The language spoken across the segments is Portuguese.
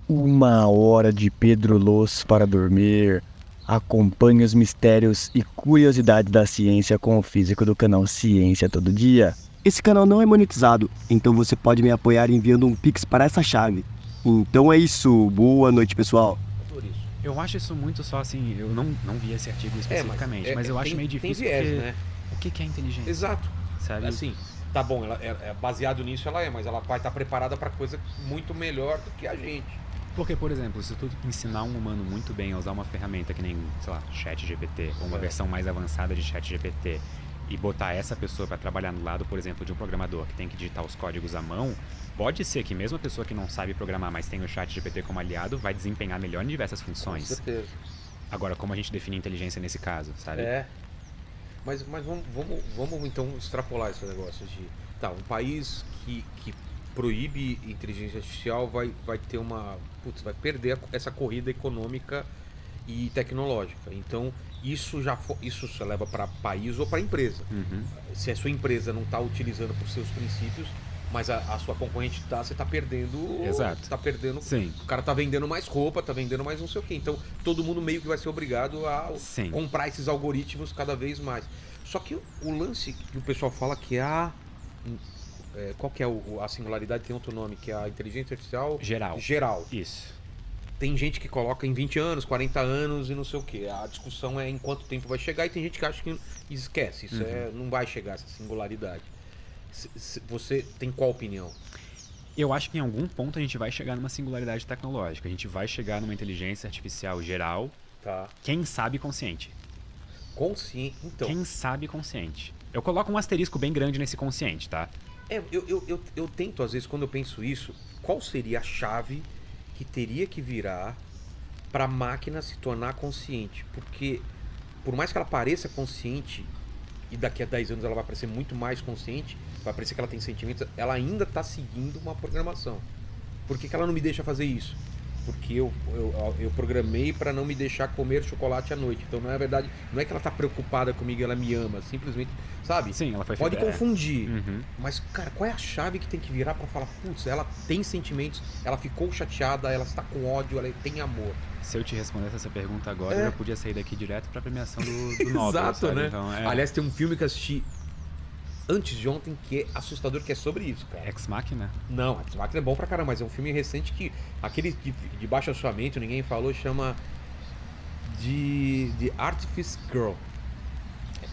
Uma hora de Pedro Loss para dormir. Acompanhe os mistérios e curiosidades da ciência com o físico do canal Ciência Todo Dia. Esse canal não é monetizado, então você pode me apoiar enviando um Pix para essa chave. Então é isso. Boa noite, pessoal. Eu acho isso muito só assim, eu não vi esse artigo especificamente, mas eu acho meio difícil viés, porque né? o que é inteligência? Exato. Sabe? Assim, tá bom, ela baseado nisso ela é, mas ela vai estar preparada para coisa muito melhor do que a gente. Porque, por exemplo, se tu ensinar um humano muito bem a usar uma ferramenta que nem, sei lá, ChatGPT, ou uma versão mais avançada de ChatGPT, e botar essa pessoa para trabalhar no lado, por exemplo, de um programador que tem que digitar os códigos à mão, pode ser que mesmo a pessoa que não sabe programar, mas tem o ChatGPT como aliado, vai desempenhar melhor em diversas funções. Com certeza. Agora, como a gente define inteligência nesse caso, sabe? Mas vamos então extrapolar esse negócio de... Tá, um país que proíbe inteligência artificial vai ter uma... Putz, vai perder essa corrida econômica e tecnológica. Então, isso se leva para país ou para empresa. Se a sua empresa não está utilizando por seus princípios, mas a sua concorrente tá, você tá perdendo. Exato. Tá perdendo. Sim. O cara tá vendendo mais roupa, tá vendendo mais não sei o quê. Então, todo mundo meio que vai ser obrigado a Sim. comprar esses algoritmos cada vez mais. Só que o lance que o pessoal fala que qual que é a singularidade? Tem outro nome, que é a inteligência artificial geral. Isso. Tem gente que coloca em 20 anos, 40 anos e não sei o que. A discussão é em quanto tempo vai chegar, e tem gente que acha que esquece. Isso não vai chegar, essa singularidade. Você tem qual opinião? Eu acho que em algum ponto a gente vai chegar numa singularidade tecnológica. A gente vai chegar numa inteligência artificial geral. Tá. Quem sabe consciente. Consciente. Então. Quem sabe consciente. Eu coloco um asterisco bem grande nesse consciente, tá? Eu tento, às vezes, quando eu penso isso, qual seria a chave que teria que virar para a máquina se tornar consciente? Porque, por mais que ela pareça consciente, e daqui a 10 anos ela vai parecer muito mais consciente, vai parecer que ela tem sentimentos, ela ainda está seguindo uma programação. Por que ela não me deixa fazer isso? Porque eu programei para não me deixar comer chocolate à noite. Então, não é verdade, não é que ela tá preocupada comigo, ela me ama, simplesmente, sabe? Sim, ela foi Pode feita- confundir. Uhum. Mas, cara, qual é a chave que tem que virar para falar, putz, ela tem sentimentos, ela ficou chateada, ela está com ódio, ela tem amor. Se eu te respondesse essa pergunta agora, eu podia sair daqui direto pra premiação do Nobel. Exato, sabe? né? Então, Aliás, tem um filme que eu assisti antes de ontem que é assustador, que é sobre isso, cara. Ex Machina? Não, Ex Machina é bom pra caramba, mas é um filme recente que aquele de baixo orçamento, ninguém falou, chama de Artifice Girl.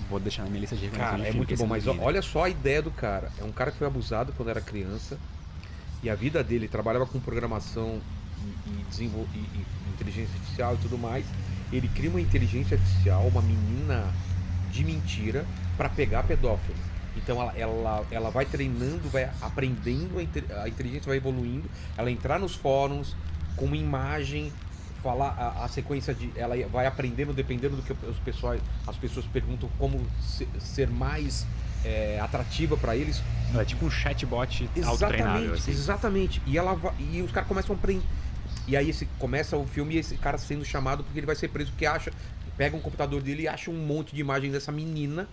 Vou deixar na minha lista de recomendações. Cara, de é filme, muito que esse bom, eu não mas vi, né? olha só a ideia do cara. É um cara que foi abusado quando era criança e a vida dele trabalhava com programação e inteligência artificial e tudo mais. Ele cria uma inteligência artificial, uma menina de mentira, pra pegar pedófilo. Então ela vai treinando, vai aprendendo, a inteligência vai evoluindo, ela entrar nos fóruns com uma imagem, falar a sequência de. Ela vai aprendendo dependendo do que as pessoas perguntam, como ser mais atrativa para eles. É tipo um chatbot autotreinável, assim. Exatamente. E os caras começam a aprender. E aí começa o filme e esse cara sendo chamado porque ele vai ser preso, porque pega um computador dele e acha um monte de imagem dessa menina.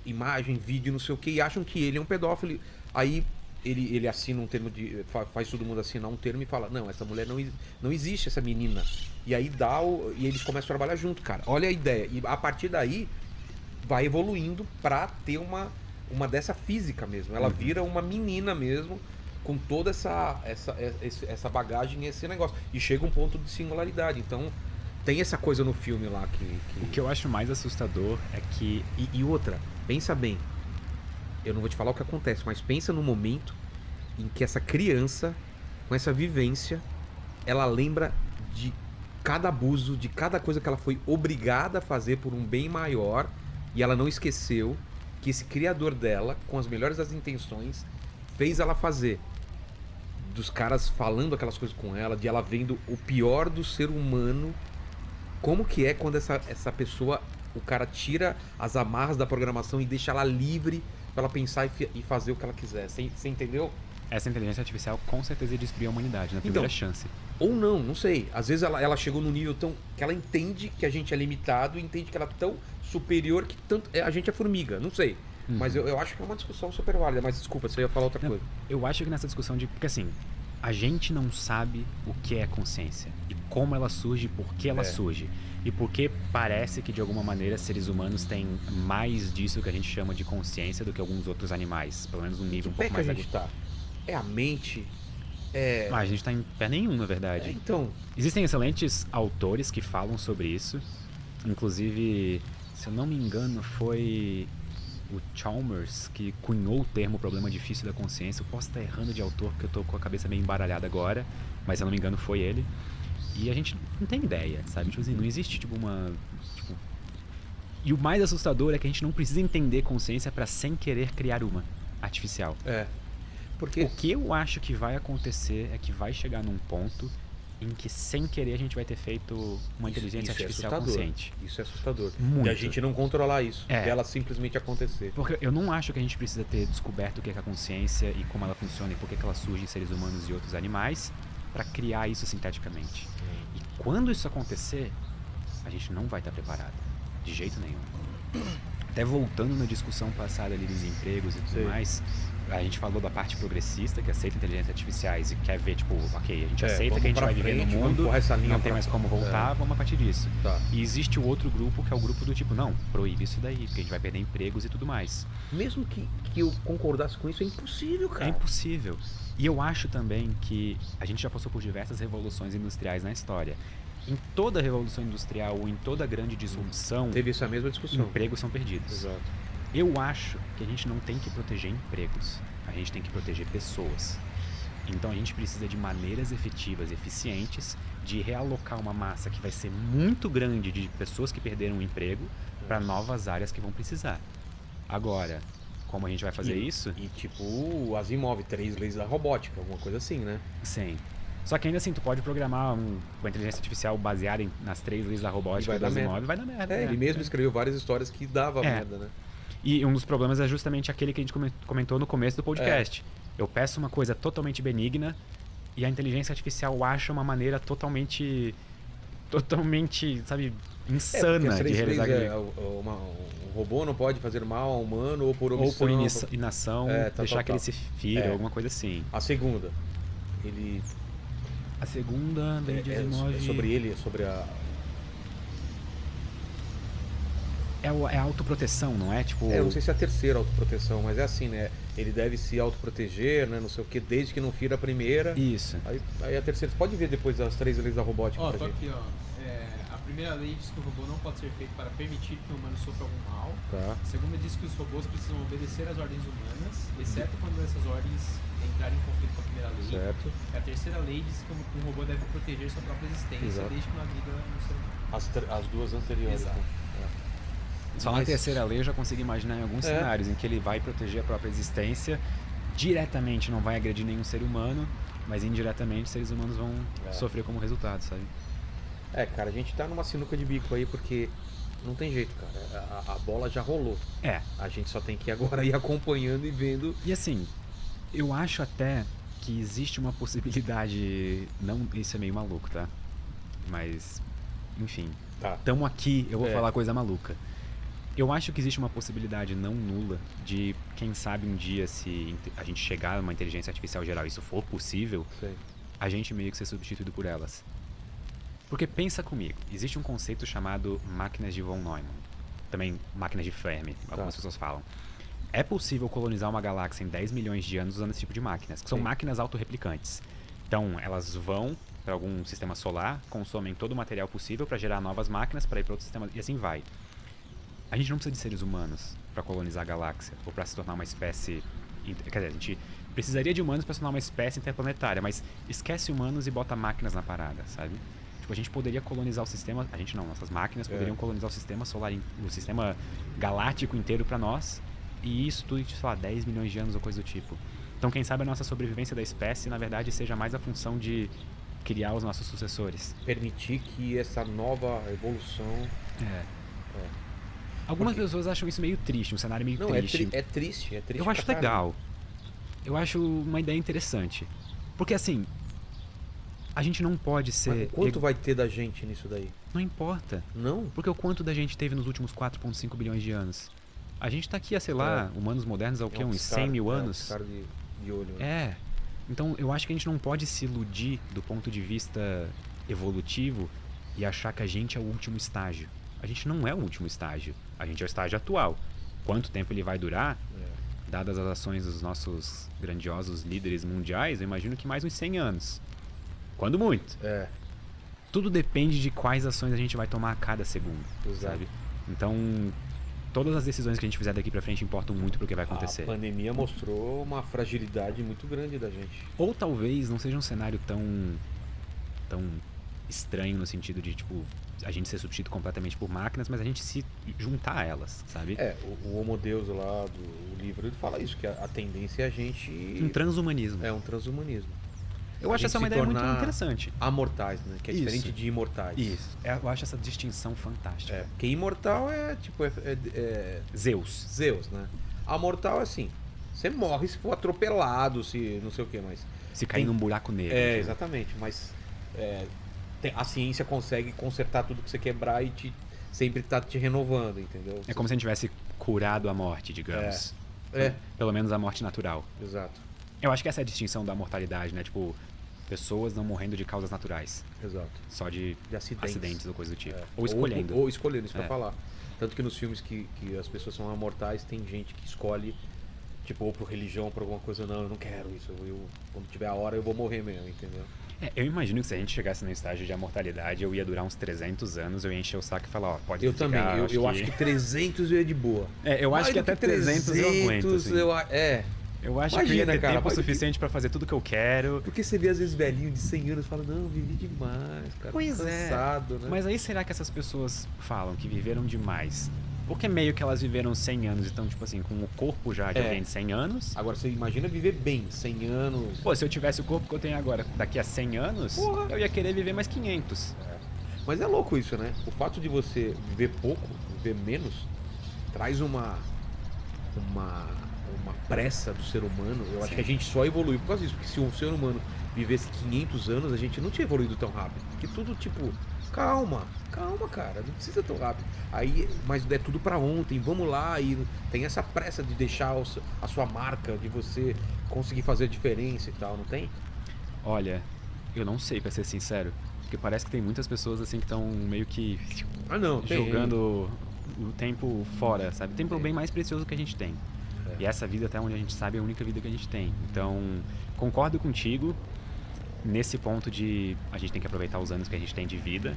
Imagem, vídeo, não sei o que, e acham que ele é um pedófilo. Aí ele assina um termo faz todo mundo assinar um termo e fala, não, essa mulher não existe, essa menina. E aí e eles começam a trabalhar junto, cara. Olha a ideia. E a partir daí vai evoluindo pra ter uma dessa física mesmo. Ela vira uma menina mesmo, com toda essa bagagem e esse negócio. E chega um ponto de singularidade. Então tem essa coisa no filme lá que... O que eu acho mais assustador é que... E outra, pensa bem. Eu não vou te falar o que acontece, mas pensa no momento em que essa criança, com essa vivência, ela lembra de cada abuso, de cada coisa que ela foi obrigada a fazer por um bem maior, e ela não esqueceu que esse criador dela, com as melhores das intenções, fez ela fazer. Dos caras falando aquelas coisas com ela, de ela vendo o pior do ser humano. Como que é quando essa pessoa, o cara tira as amarras da programação e deixa ela livre pra ela pensar e fazer o que ela quiser. Você entendeu? Essa inteligência artificial com certeza ia destruir a humanidade na primeira chance. Ou não sei. Às vezes ela chegou num nível tão... que ela entende que a gente é limitado, entende que ela é tão superior que a gente é formiga. Não sei. Mas eu acho que é uma discussão super válida. Mas desculpa, você ia falar outra coisa. Eu acho que nessa discussão porque assim, A gente não sabe o que é consciência e como ela surge, por que ela surge. E por que parece que, de alguma maneira, seres humanos têm mais disso que a gente chama de consciência do que alguns outros animais. Pelo menos num nível um pouco mais... que a gente tá? É a mente? A gente tá em pé nenhum, na verdade. Então... Existem excelentes autores que falam sobre isso. Inclusive, se eu não me engano, foi o Chalmers que cunhou o termo problema difícil da consciência. Eu posso estar errando de autor, porque eu tô com a cabeça meio embaralhada agora. Mas se eu não me engano, foi ele. E a gente não tem ideia, sabe? Tipo assim, não existe, tipo, uma... Tipo... E o mais assustador é que a gente não precisa entender consciência pra sem querer criar uma artificial. Porque... O que eu acho que vai acontecer é que vai chegar num ponto em que, sem querer, a gente vai ter feito uma inteligência artificial consciente. Isso é assustador. Muito. E a gente não controlar isso. É. Dela simplesmente acontecer. Porque eu não acho que a gente precisa ter descoberto o que é a consciência e como ela funciona e por que ela surge em seres humanos e outros animais para criar isso sinteticamente. E quando isso acontecer, a gente não vai estar preparado. De jeito nenhum. Até voltando na discussão passada ali dos empregos e tudo mais, a gente falou da parte progressista, que aceita inteligências artificiais e quer ver, tipo, ok, a gente aceita que a gente vai viver no mundo, não tem mais como voltar, vamos a partir disso. Tá. E existe o outro grupo, que é o grupo do tipo, não, proíbe isso daí, porque a gente vai perder empregos e tudo mais. Mesmo que eu concordasse com isso, é impossível, cara. É impossível. E eu acho também que a gente já passou por diversas revoluções industriais na história. Em toda revolução industrial ou em toda grande disrupção, Teve essa mesma discussão. empregos são perdidos. Exato. Eu acho que a gente não tem que proteger empregos, a gente tem que proteger pessoas. Então a gente precisa de maneiras efetivas, eficientes, de realocar uma massa que vai ser muito grande de pessoas que perderam o emprego para novas áreas que vão precisar. Agora, como a gente vai fazer isso? E tipo, Asimov, 3 leis da robótica, alguma coisa assim, né? Sim. Só que ainda assim, tu pode programar uma inteligência artificial baseada nas 3 leis da robótica do Asimov e vai dar merda. Ele mesmo escreveu várias histórias que dava merda, né? E um dos problemas é justamente aquele que a gente comentou no começo do podcast. Eu peço uma coisa totalmente benigna e a inteligência artificial acha uma maneira totalmente, sabe, insana de realizar aquilo. Um robô não pode fazer mal ao humano ou por omissão. Ou por inação, deixar que ele se fira, alguma coisa assim. A segunda, A segunda lei de Asimov... É sobre ele, sobre a... É a autoproteção, não é? Tipo... Eu não sei se é a terceira autoproteção, mas é assim, né? Ele deve se autoproteger, né? Não sei o que, desde que não fira a primeira. Isso. Aí a terceira, você pode ver depois as 3 leis da robótica. Ó, tô aqui, ó. A primeira lei diz que o robô não pode ser feito para permitir que o humano sofra algum mal. Tá. A segunda diz que os robôs precisam obedecer às ordens humanas, exceto quando essas ordens entrarem em conflito com a primeira lei. Certo. E a terceira lei diz que um robô deve proteger sua própria existência, Exato. desde que não agrida no ser humano. As duas anteriores. Exato. Né? Só na terceira lei eu já consigo imaginar em alguns cenários em que ele vai proteger a própria existência, diretamente não vai agredir nenhum ser humano, mas indiretamente seres humanos vão sofrer como resultado, sabe? Cara, a gente tá numa sinuca de bico aí porque não tem jeito, cara. A bola já rolou. A gente só tem que agora ir acompanhando e vendo. E assim, eu acho até que existe uma possibilidade, não, isso é meio maluco, tá? Mas, enfim, tamo aqui, eu vou falar coisa maluca. Eu acho que existe uma possibilidade não nula de, quem sabe um dia, se a gente chegar a uma inteligência artificial geral e isso for possível, a gente meio que ser substituído por elas. Porque pensa comigo, existe um conceito chamado máquinas de von Neumann, também máquinas de Fermi, algumas pessoas falam. É possível colonizar uma galáxia em 10 milhões de anos usando esse tipo de máquinas, que são máquinas autorreplicantes. Então, elas vão para algum sistema solar, consomem todo o material possível para gerar novas máquinas para ir para outro sistema, e assim vai. A gente não precisa de seres humanos para colonizar a galáxia ou para se tornar uma espécie... Quer dizer, a gente precisaria de humanos para se tornar uma espécie interplanetária, mas esquece humanos e bota máquinas na parada, sabe? Tipo, a gente poderia colonizar o sistema... A gente não, nossas máquinas poderiam colonizar o sistema solar, o sistema galáctico inteiro para nós, e isso tudo, sei lá, 10 milhões de anos ou coisa do tipo. Então, quem sabe a nossa sobrevivência da espécie, na verdade, seja mais a função de criar os nossos sucessores. Permitir que essa nova evolução... Algumas pessoas acham isso meio triste, um cenário meio triste. É triste. Eu acho legal. Eu acho uma ideia interessante. Porque assim, a gente não pode ser... Mas quanto vai ter da gente nisso daí? Não importa. Não? Porque o quanto da gente teve nos últimos 4,5 bilhões de anos? A gente tá aqui há, sei lá, humanos modernos há o quê? Uns 100 mil anos? De olho. É. Então eu acho que a gente não pode se iludir do ponto de vista evolutivo e achar que a gente é o último estágio. A gente não é o último estágio, a gente é o estágio atual. Quanto tempo ele vai durar, dadas as ações dos nossos grandiosos líderes mundiais, eu imagino que mais uns 100 anos. Quando muito. Tudo depende de quais ações a gente vai tomar a cada segundo, sabe? Então, todas as decisões que a gente fizer daqui pra frente importam muito pro que vai acontecer. A pandemia mostrou uma fragilidade muito grande da gente. Ou talvez não seja um cenário tão estranho no sentido de, tipo, a gente ser substituído completamente por máquinas, mas a gente se juntar a elas, sabe? O Homo Deus lá do livro, ele fala isso, que a tendência é a gente... Um transhumanismo. É um transhumanismo. Eu acho essa uma ideia muito interessante. Amortais, né? Que é diferente de imortais. Isso. Eu acho essa distinção fantástica. Porque imortal é tipo... Zeus. Zeus, né? Amortal é assim, você morre se for atropelado, se não sei o que, mas... Se cair num buraco negro. Exatamente, mas a ciência consegue consertar tudo que você quebrar e sempre tá te renovando, entendeu? É como se a gente tivesse curado a morte, digamos. Pelo menos a morte natural. Exato. Eu acho que essa é a distinção da mortalidade, né? Tipo, pessoas não morrendo de causas naturais. Exato. Só de acidentes ou coisa do tipo. Ou escolhendo. Ou escolhendo, isso pra falar. Tanto que nos filmes que as pessoas são amortais, tem gente que escolhe, tipo, ou por religião, ou por alguma coisa, não, eu não quero isso. Quando tiver a hora, eu vou morrer mesmo, entendeu? Eu imagino que se a gente chegasse no estágio de imortalidade, eu ia durar uns 300 anos, eu ia encher o saco e falar, ó, pode ficar. Eu acho que 300 eu ia de boa. Eu acho que até 300 eu aguento, assim. Eu acho que eu ia ter tempo suficiente pra fazer tudo que eu quero. Porque você vê às vezes velhinho de 100 anos e fala, não, vivi demais, cara. Pois cansado, né? Mas aí será que essas pessoas falam que viveram demais? Porque meio que elas viveram 100 anos, então, tipo assim, com o corpo já de alguém de 100 anos. Agora, você imagina viver bem, 100 anos. Pô, se eu tivesse o corpo que eu tenho agora, daqui a 100 anos, eu ia querer viver mais 500. Mas é louco isso, né? O fato de você viver pouco, viver menos, traz uma pressa do ser humano. Eu acho que a gente só evoluiu por causa disso. Porque se um ser humano vivesse 500 anos, a gente não tinha evoluído tão rápido. Porque tudo, tipo, calma, cara, não precisa tão rápido. Aí, mas é tudo pra ontem, vamos lá. E tem essa pressa de deixar a sua marca, de você conseguir fazer a diferença e tal, não tem? Olha, eu não sei, pra ser sincero. Porque parece que tem muitas pessoas assim que estão meio que jogando o tempo fora, sabe? O tempo é o bem mais precioso que a gente tem. E essa vida, até onde a gente sabe, é a única vida que a gente tem. Então, concordo contigo nesse ponto de a gente tem que aproveitar os anos que a gente tem de vida.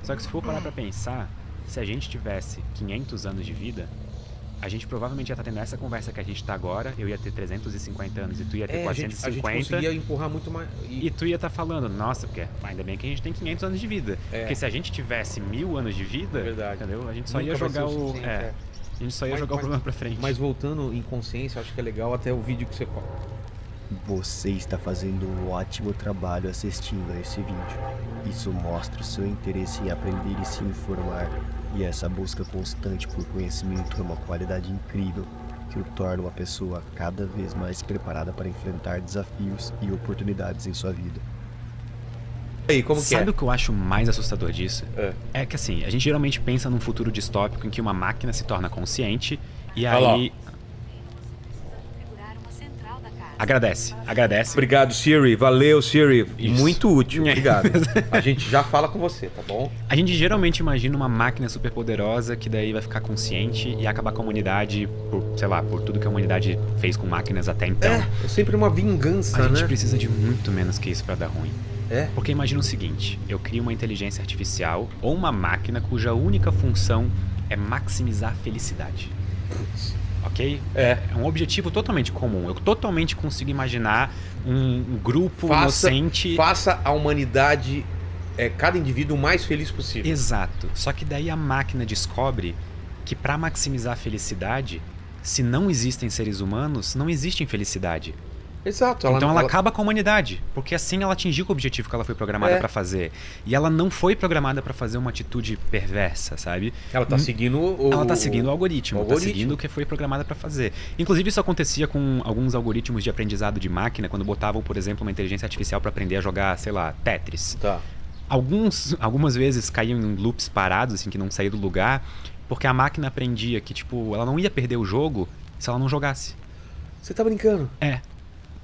Só que se for parar pra pensar, se a gente tivesse 500 anos de vida, a gente provavelmente ia estar tendo essa conversa que a gente tá agora, eu ia ter 350 anos e tu ia ter 450. A gente conseguia empurrar muito mais. E tu ia estar falando, nossa, porque ainda bem que a gente tem 500 anos de vida. Porque se a gente tivesse 1000 anos de vida, entendeu? A gente só ia jogar a gente só ia jogar o problema pra frente. Mas voltando em consciência, acho que é legal até o vídeo que você... Você está fazendo um ótimo trabalho assistindo a esse vídeo. Isso mostra o seu interesse em aprender e se informar. E essa busca constante por conhecimento é uma qualidade incrível que o torna uma pessoa cada vez mais preparada para enfrentar desafios e oportunidades em sua vida. E aí, como que Sabe o que eu acho mais assustador disso? É que assim, a gente geralmente pensa num futuro distópico em que uma máquina se torna consciente e aí... Agradece. Obrigado, Siri. Valeu, Siri. Isso. Muito útil. Obrigado. A gente já fala com você, tá bom? A gente geralmente imagina uma máquina super poderosa que daí vai ficar consciente e acabar com a humanidade por tudo que a humanidade fez com máquinas até então. É sempre uma vingança, A gente precisa de muito menos que isso pra dar ruim. É? Porque imagina o seguinte, eu crio uma inteligência artificial ou uma máquina cuja única função é maximizar a felicidade. Ok? É um objetivo totalmente comum. Eu totalmente consigo imaginar um grupo inocente... Faça a humanidade, cada indivíduo, o mais feliz possível. Exato. Só que daí a máquina descobre que para maximizar a felicidade, se não existem seres humanos, não existe infelicidade. Exato. Então ela acaba com a humanidade, porque assim ela atingiu o objetivo que ela foi programada pra fazer. E ela não foi programada pra fazer uma atitude perversa, sabe? Ela tá seguindo o algoritmo, tá seguindo o que foi programada pra fazer. Inclusive isso acontecia com alguns algoritmos de aprendizado de máquina, quando botavam, por exemplo, uma inteligência artificial pra aprender a jogar, sei lá, Tetris. Tá. Algumas vezes caíam em loops parados, assim, que não saíam do lugar, porque a máquina aprendia que, tipo, ela não ia perder o jogo se ela não jogasse. Você tá brincando? É.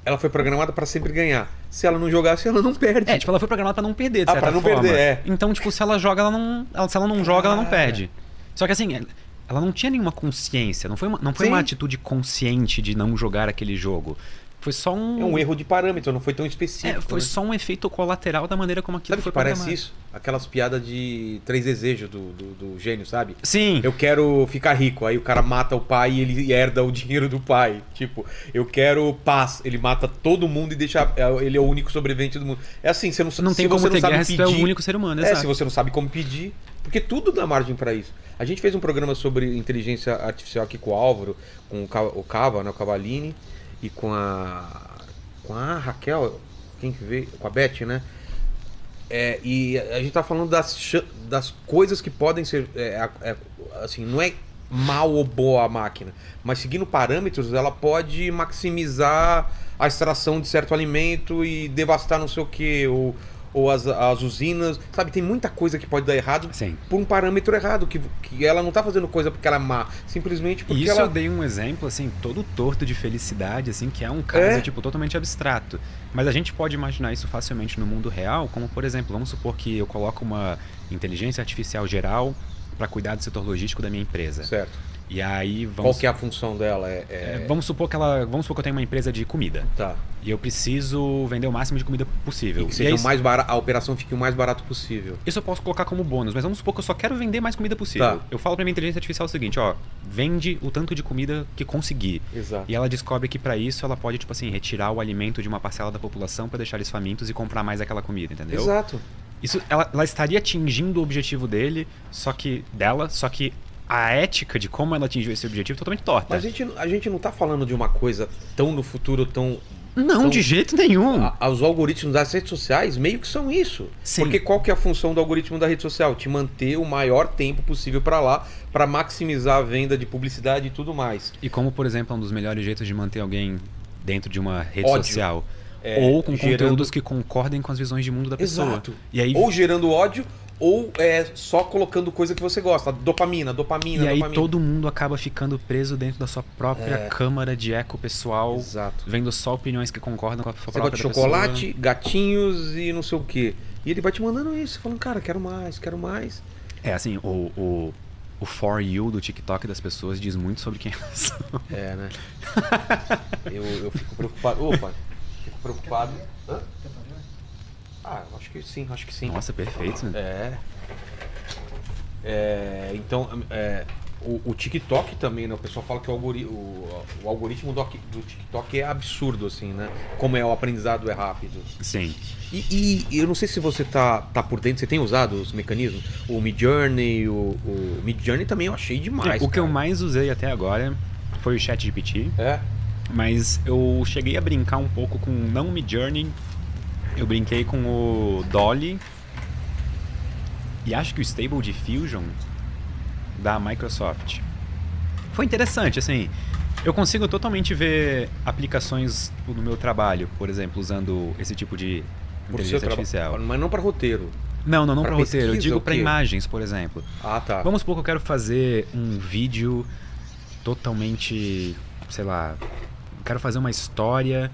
ela foi programada pra sempre ganhar. Se ela não jogasse, ela não perde. É, tipo, ela foi programada pra não perder, de certa pra não forma. perder, é. Então, tipo, se ela joga, se ela não joga, ela não perde. Só que assim, ela não tinha nenhuma consciência, não foi Sim. uma atitude consciente de não jogar aquele jogo. Foi só É um erro de parâmetro, não foi tão específico. foi né? só um efeito colateral da maneira como aquilo Sabe o foi que parece programado. isso? Aquelas piadas de 3 desejos do gênio, sabe? Sim. Eu quero ficar rico, aí o cara mata o pai e ele herda o dinheiro do pai. Tipo, eu quero paz, ele mata todo mundo e deixa. Ele é o único sobrevivente do mundo. É assim, você Não tem se como você ter não sabe guerra se tu é o pedir- único ser humano, É, exato. se você não sabe como pedir. Porque tudo dá margem pra isso. A gente fez um programa sobre inteligência artificial aqui com o Álvaro, com o Cava, né, o Cavalini, e com a Raquel, quem que veio? Com a Beth, né? E a gente tá falando das coisas que podem ser. Assim, não é mal ou boa a máquina, mas seguindo parâmetros, ela pode maximizar a extração de certo alimento e devastar não sei o que, ou as usinas. Sabe, tem muita coisa que pode dar errado Sim. por um parâmetro errado, que ela não tá fazendo coisa porque ela é má, simplesmente porque Isso ela. eu dei um exemplo, assim, todo torto de felicidade, assim, que é um caso, tipo, totalmente abstrato. Mas a gente pode imaginar isso facilmente no mundo real, como, por exemplo, vamos supor que eu coloco uma inteligência artificial geral para cuidar do setor logístico da minha empresa. Certo. E aí, Qual que é a função dela? vamos supor que eu tenho uma empresa de comida. Tá. E eu preciso vender o máximo de comida possível. E que E seja aí, o mais barato, a operação fique o mais barato possível. isso eu posso colocar como bônus, mas vamos supor que eu só quero vender mais comida possível. Tá. Eu falo pra minha inteligência artificial o seguinte, ó, vende o tanto de comida que conseguir. Exato. E ela descobre que pra isso ela pode, tipo assim, retirar o alimento de uma parcela da população pra deixar eles famintos e comprar mais aquela comida, entendeu? Exato. Isso, ela estaria atingindo o objetivo só que a ética de como ela atingiu esse objetivo é totalmente torta. Mas a gente não tá falando de uma coisa tão no futuro, tão. Não, Então, de jeito nenhum. Os algoritmos das redes sociais meio que são isso. Sim. Porque qual que é a função do algoritmo da rede social? Te manter o maior tempo possível pra lá, pra maximizar a venda de publicidade e tudo mais. E como, por exemplo, é um dos melhores jeitos de manter alguém dentro de uma rede Ódio. social. Gerando- Ou com conteúdos que concordem com as visões de mundo da pessoa. Exato. E aí, Ou gerando ódio, ou só colocando coisa que você gosta. Dopamina. e aí todo mundo acaba ficando preso dentro da sua própria câmara de eco pessoal, Exato. vendo só opiniões que concordam com a sua Você gosta própria de chocolate, gatinhos e não sei o quê. E ele vai te mandando isso, falando, cara, quero mais, quero mais. É assim, o For You do TikTok das pessoas diz muito sobre quem elas são. É, né? eu fico preocupado. Opa, fico preocupado. Hã? Acho que sim. Nossa, perfeito, né? Então, o TikTok também, né? O pessoal fala que o algoritmo do TikTok é absurdo, assim, né? Como o aprendizado é rápido. Sim. E eu não sei se você tá por dentro, você tem usado os mecanismos? O Midjourney, o Midjourney também eu achei demais. O que eu cara. mais usei até agora foi o ChatGPT, É? mas eu cheguei a brincar um pouco com não o Midjourney, eu brinquei com o Dolly e acho que o Stable Diffusion da Microsoft. Foi interessante, assim, eu consigo totalmente ver aplicações no meu trabalho, por exemplo, usando esse tipo de Por seu inteligência artificial. trabalho. Mas não para roteiro. Não Pra para roteiro, eu pesquisa, digo o para quê? imagens, por exemplo. Ah, tá. Vamos supor que eu quero fazer um vídeo totalmente, sei lá, quero fazer uma história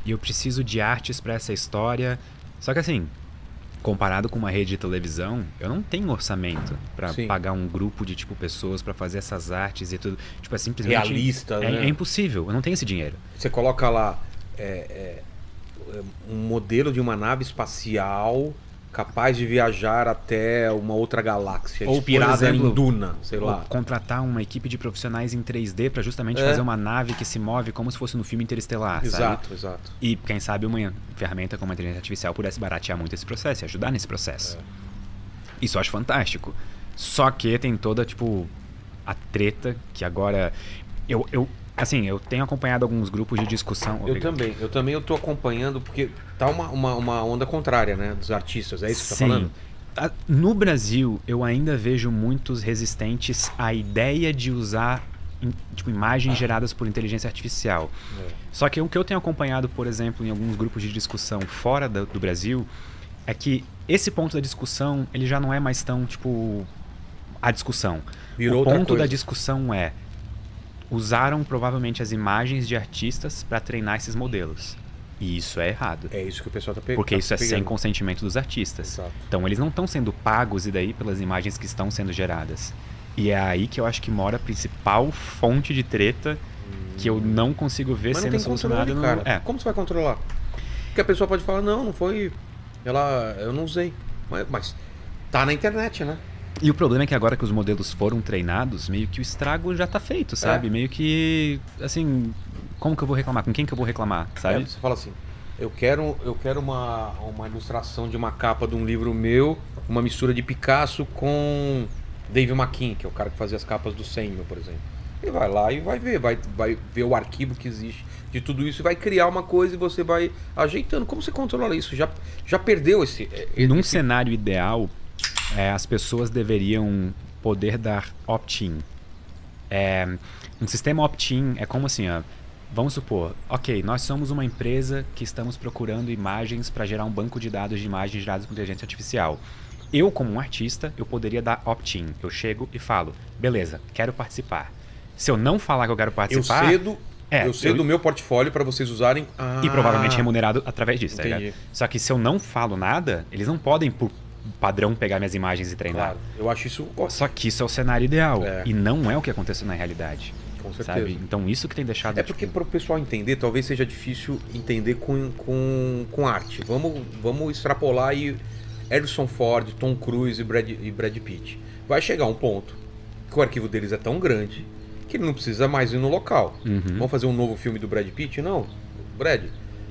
e eu preciso de artes para essa história. Só que assim, comparado com uma rede de televisão, eu não tenho orçamento para Sim. pagar um grupo de tipo pessoas para fazer essas artes e tudo. Tipo, é simplesmente Realista, né? é impossível, eu não tenho esse dinheiro. Você coloca lá um modelo de uma nave espacial capaz de viajar até uma outra galáxia, Ou, por inspirada exemplo, em Duna, sei Ou lá. contratar uma equipe de profissionais em 3D para justamente É. fazer uma nave que se move como se fosse no filme Interestelar, sabe? Exato, exato. E quem sabe uma ferramenta como a inteligência artificial pudesse baratear muito esse processo e ajudar nesse processo. Isso eu acho fantástico. Só que tem toda, tipo, a treta que agora... Assim, eu tenho acompanhado alguns grupos de discussão... Eu também eu tô acompanhando, porque tá uma onda contrária, né, dos artistas, é isso que você tá falando? No Brasil, eu ainda vejo muitos resistentes à ideia de usar tipo, imagens geradas por inteligência artificial. Só que o que eu tenho acompanhado, por exemplo, em alguns grupos de discussão fora do Brasil, é que esse ponto da discussão, ele já não é mais tão, tipo, a discussão. Virou O outra ponto coisa. da discussão usaram provavelmente as imagens de artistas para treinar esses modelos. E isso é errado. É isso que o pessoal tá pegando. Porque isso é sem consentimento dos artistas. Exato. Então eles não estão sendo pagos e daí pelas imagens que estão sendo geradas. E é aí que eu acho que mora a principal fonte de treta que eu não consigo ver Mas não sendo tem solucionada controle, no... cara. É. Como você vai controlar? Porque a pessoa pode falar, não foi... eu não usei. Mas tá na internet, né? E o problema é que agora que os modelos foram treinados, meio que o estrago já tá feito, sabe? Meio que, assim, como que eu vou reclamar? Com quem que eu vou reclamar, sabe? Você fala assim, eu quero uma ilustração de uma capa de um livro meu, uma mistura de Picasso com Dave McKean, que é o cara que fazia as capas do Sandman, por exemplo. Ele vai lá e vai ver o arquivo que existe de tudo isso e vai criar uma coisa e você vai ajeitando. Como você controla isso? Já perdeu esse... Num cenário ideal, as pessoas deveriam poder dar opt-in. Um sistema opt-in é como assim, ó, vamos supor, ok, nós somos uma empresa que estamos procurando imagens para gerar um banco de dados de imagens geradas com inteligência artificial. Eu, como um artista, eu poderia dar opt-in. Eu chego e falo, beleza, quero participar. Se eu não falar que eu quero participar... Eu cedo o meu portfólio para vocês usarem... E provavelmente remunerado através disso, tá Entendi. ligado? Só que se eu não falo nada, eles não podem, por padrão, pegar minhas imagens e treinar. Claro, eu acho isso... Só que isso é o cenário ideal. É. E não é o que aconteceu na realidade. Com certeza. Sabe? Então isso que tem deixado... É porque para o pessoal entender, talvez seja difícil entender com arte. Vamos extrapolar aí Harrison Ford, Tom Cruise e Brad Pitt. Vai chegar um ponto que o arquivo deles é tão grande que ele não precisa mais ir no local. Vamos fazer um novo filme do Brad Pitt? Não. Brad,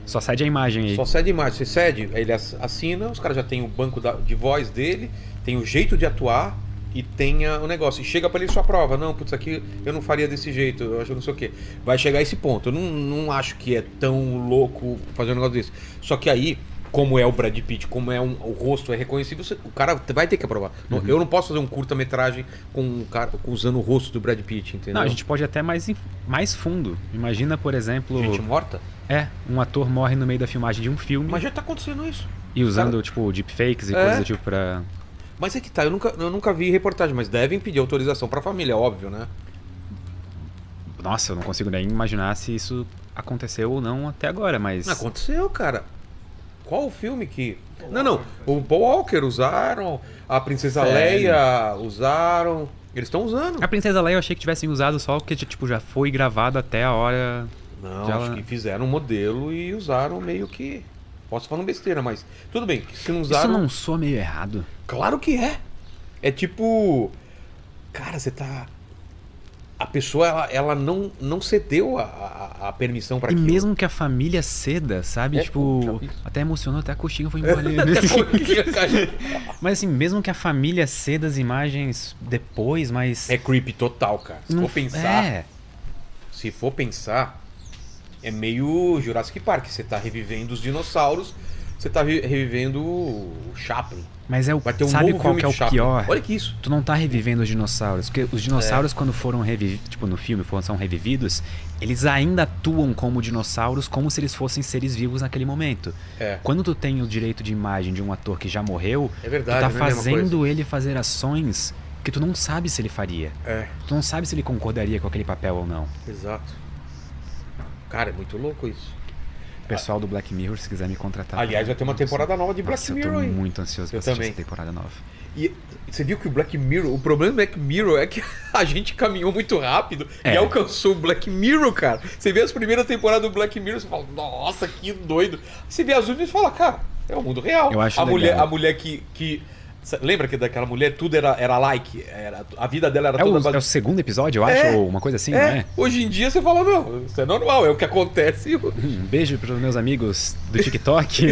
Só cede a imagem aí. só cede imagem. Você cede, aí ele assina, os caras já tem o banco de voz dele, tem o jeito de atuar e tem o negócio. E chega para ele sua prova. Não, putz, aqui eu não faria desse jeito, eu acho não sei o quê. Vai chegar a esse ponto. Eu não acho que é tão louco fazer um negócio desse. Só que aí, como é o Brad Pitt, como é o rosto é reconhecido, o cara vai ter que aprovar. Eu não posso fazer um curta-metragem com um cara usando o rosto do Brad Pitt, entendeu? Não, a gente pode até mais fundo. Imagina, por exemplo... Gente morta? Um ator morre no meio da filmagem de um filme Mas já tá acontecendo isso. e usando, tipo, deepfakes e coisas do tipo pra... Mas é que tá, eu nunca vi reportagem, mas devem pedir autorização pra família, óbvio, né? Nossa, eu não consigo nem imaginar se isso aconteceu ou não até agora, mas... Aconteceu, cara. Qual o filme que... Não. O Paul Walker usaram, a Princesa Leia usaram... Eles estão usando. A Princesa Leia eu achei que tivessem usado só porque, tipo, já foi gravado até a hora... Não, acho que fizeram um modelo e usaram meio que... Posso falar besteira, mas... Tudo bem, se não usaram... Isso não soa meio errado? Claro que é. É tipo... Cara, você tá... A pessoa, ela não cedeu a permissão pra E aquilo. mesmo que a família ceda, sabe? Tipo, até emocionou, até a coxinha foi embora. Mas assim, mesmo que a família ceda as imagens depois, mas... É creepy total, cara. Se não- for pensar... É. Se for pensar, é meio Jurassic Park. Você tá revivendo os dinossauros, você tá revivendo o Chaplin. Mas Vai ter um sabe novo qual filme que é o de Chaplin. pior? Olha que isso. Tu não tá revivendo os dinossauros. Porque os dinossauros, quando foram revividos, tipo, no filme, são revividos, eles ainda atuam como dinossauros, como se eles fossem seres vivos naquele momento. É. Quando tu tem o direito de imagem de um ator que já morreu, É verdade, tu tá não é a mesma fazendo ele fazer ações que tu não sabe se ele faria. É, Tu não sabe se ele concordaria com aquele papel ou não. exato. Cara, é muito louco isso. O pessoal do Black Mirror, se quiser me contratar. Aliás, vai ter uma temporada nova de Black Nossa, Mirror, eu tô hein? muito ansioso pra Eu assistir também. essa temporada nova. E você viu que o Black Mirror, o problema do Black Mirror é que a gente caminhou muito rápido e É. alcançou o Black Mirror, cara. Você vê as primeiras temporadas do Black Mirror, você fala, nossa, que doido. Você vê as últimas e fala, cara, é o mundo real. Eu acho a legal. mulher que lembra que daquela mulher tudo era like, a vida dela era toda É o segundo episódio, eu acho, ou uma coisa assim, não é? Hoje em dia você fala, não, isso é normal, é o que acontece. Beijo pros meus amigos do TikTok.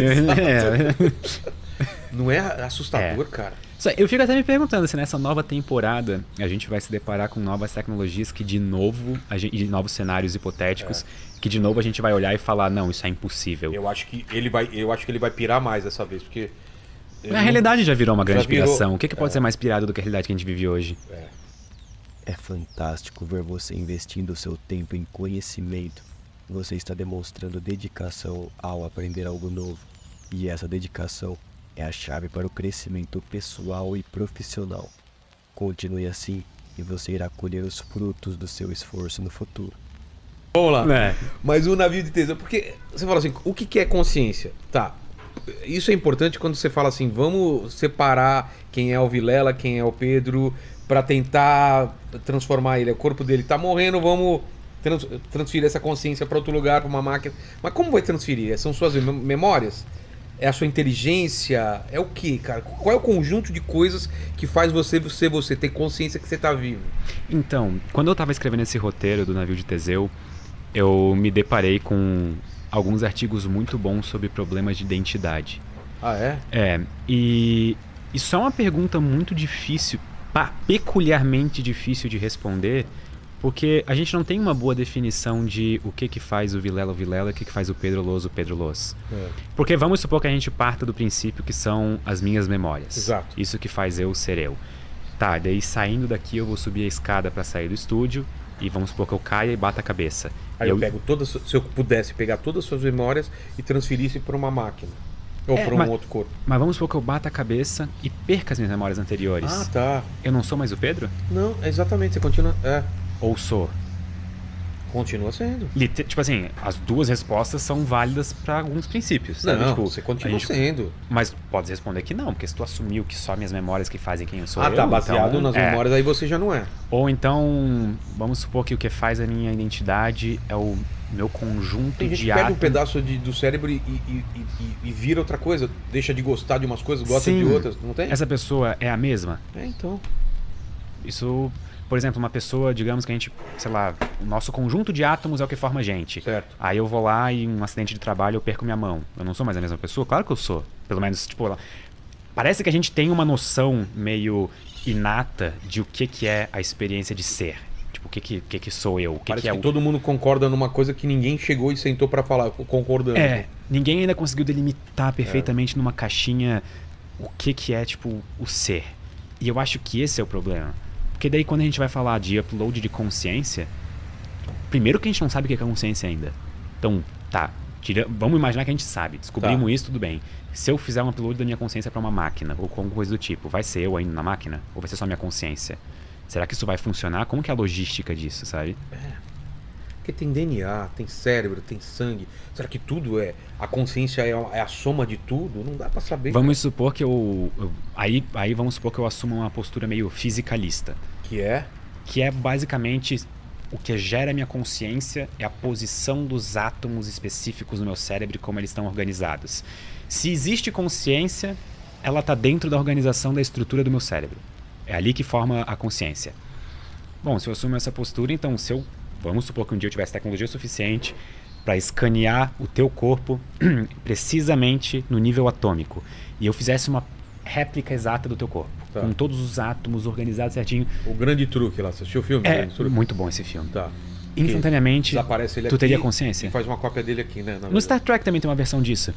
Não é assustador, cara? Eu fico até me perguntando se nessa nova temporada a gente vai se deparar com novas tecnologias que de novo, e de novos cenários hipotéticos, que de novo a gente vai olhar e falar, não, isso é impossível. Eu acho que ele vai pirar mais dessa vez, porque A realidade já virou uma grande Já virou- piração. O que pode ser mais pirado do que a realidade que a gente vive hoje? É fantástico ver você investindo o seu tempo em conhecimento. Você está demonstrando dedicação ao aprender algo novo. E essa dedicação é a chave para o crescimento pessoal e profissional. Continue assim e você irá colher os frutos do seu esforço no futuro. Vamos lá. É. Mas o navio de Teseu, porque você fala assim, o que é consciência? Tá, isso é importante quando você fala assim, vamos separar quem é o Vilela, quem é o Pedro, pra tentar transformar ele. O corpo dele tá morrendo, vamos transferir essa consciência pra outro lugar, pra uma máquina. Mas como vai transferir? São suas memórias? É a sua inteligência? É o que, cara? Qual é o conjunto de coisas que faz você ser você, ter consciência que você tá vivo? Então, quando eu tava escrevendo esse roteiro do navio de Teseu, eu me deparei com alguns artigos muito bons sobre problemas de identidade. Ah, é? E isso é uma pergunta muito difícil, peculiarmente difícil de responder, porque a gente não tem uma boa definição de o que faz o Vilela, o que faz o Pedro Loz. Porque vamos supor que a gente parta do princípio que são as minhas memórias. Exato. Isso que faz eu ser eu. Tá, daí saindo daqui eu vou subir a escada para sair do estúdio e vamos supor que eu caia e bata a cabeça. Aí eu pego todas, se eu pudesse pegar todas as suas memórias e transferisse para uma máquina. Ou para um outro corpo. Mas vamos supor que eu bata a cabeça e perca as minhas memórias anteriores. Ah, tá. Eu não sou mais o Pedro? Não, exatamente, você continua... Ou sou? Continua sendo. Tipo assim, as duas respostas são válidas para alguns princípios. Sabe? Não, tipo, você continua sendo. Mas pode responder que não, porque se tu assumiu que só minhas memórias que fazem quem eu sou Tá, baseado então, nas memórias, aí você já não é. Ou então, vamos supor que o que faz a minha identidade é o meu conjunto Tem gente de que pega um átomos. pedaço do cérebro e vira outra coisa, deixa de gostar de umas coisas, gosta Sim. de outras, não tem? Essa pessoa é a mesma? Então. Isso, por exemplo, uma pessoa, digamos que a gente, sei lá, o nosso conjunto de átomos é o que forma a gente. Certo. Aí eu vou lá e em um acidente de trabalho eu perco minha mão. Eu não sou mais a mesma pessoa? Claro que eu sou. Pelo menos, tipo, parece que a gente tem uma noção meio inata de o que é a experiência de ser. Tipo, o que sou eu? Parece que que todo mundo concorda numa coisa que ninguém chegou e sentou pra falar, concordando. Ninguém ainda conseguiu delimitar perfeitamente numa caixinha o que é, tipo, o ser. E eu acho que esse é o problema. Porque daí quando a gente vai falar de upload de consciência, primeiro que a gente não sabe o que é consciência ainda. Então, tá, vamos imaginar que a gente sabe, descobrimos isso, tudo bem. Se eu fizer um upload da minha consciência para uma máquina, ou alguma coisa do tipo, vai ser eu ainda na máquina? Ou vai ser só minha consciência? Será que isso vai funcionar? Como que é a logística disso, sabe? Porque tem DNA, tem cérebro, tem sangue. Será que tudo é... A consciência é a soma de tudo? Não dá pra saber. Vamos supor que aí vamos supor que eu assumo uma postura meio fisicalista. Que é? Que é basicamente o que gera a minha consciência é a posição dos átomos específicos no meu cérebro e como eles estão organizados. Se existe consciência, ela está dentro da organização da estrutura do meu cérebro. É ali que forma a consciência. Bom, se eu assumo essa postura, então vamos supor que um dia eu tivesse tecnologia suficiente para escanear o teu corpo precisamente no nível atômico e eu fizesse uma réplica exata do teu corpo, com todos os átomos organizados certinho. O Grande Truque lá, você assistiu o filme? É muito bom esse filme. Tá. Instantaneamente, desaparece ele tu teria aqui consciência. E faz uma cópia dele aqui, né? No Star Trek também tem uma versão disso.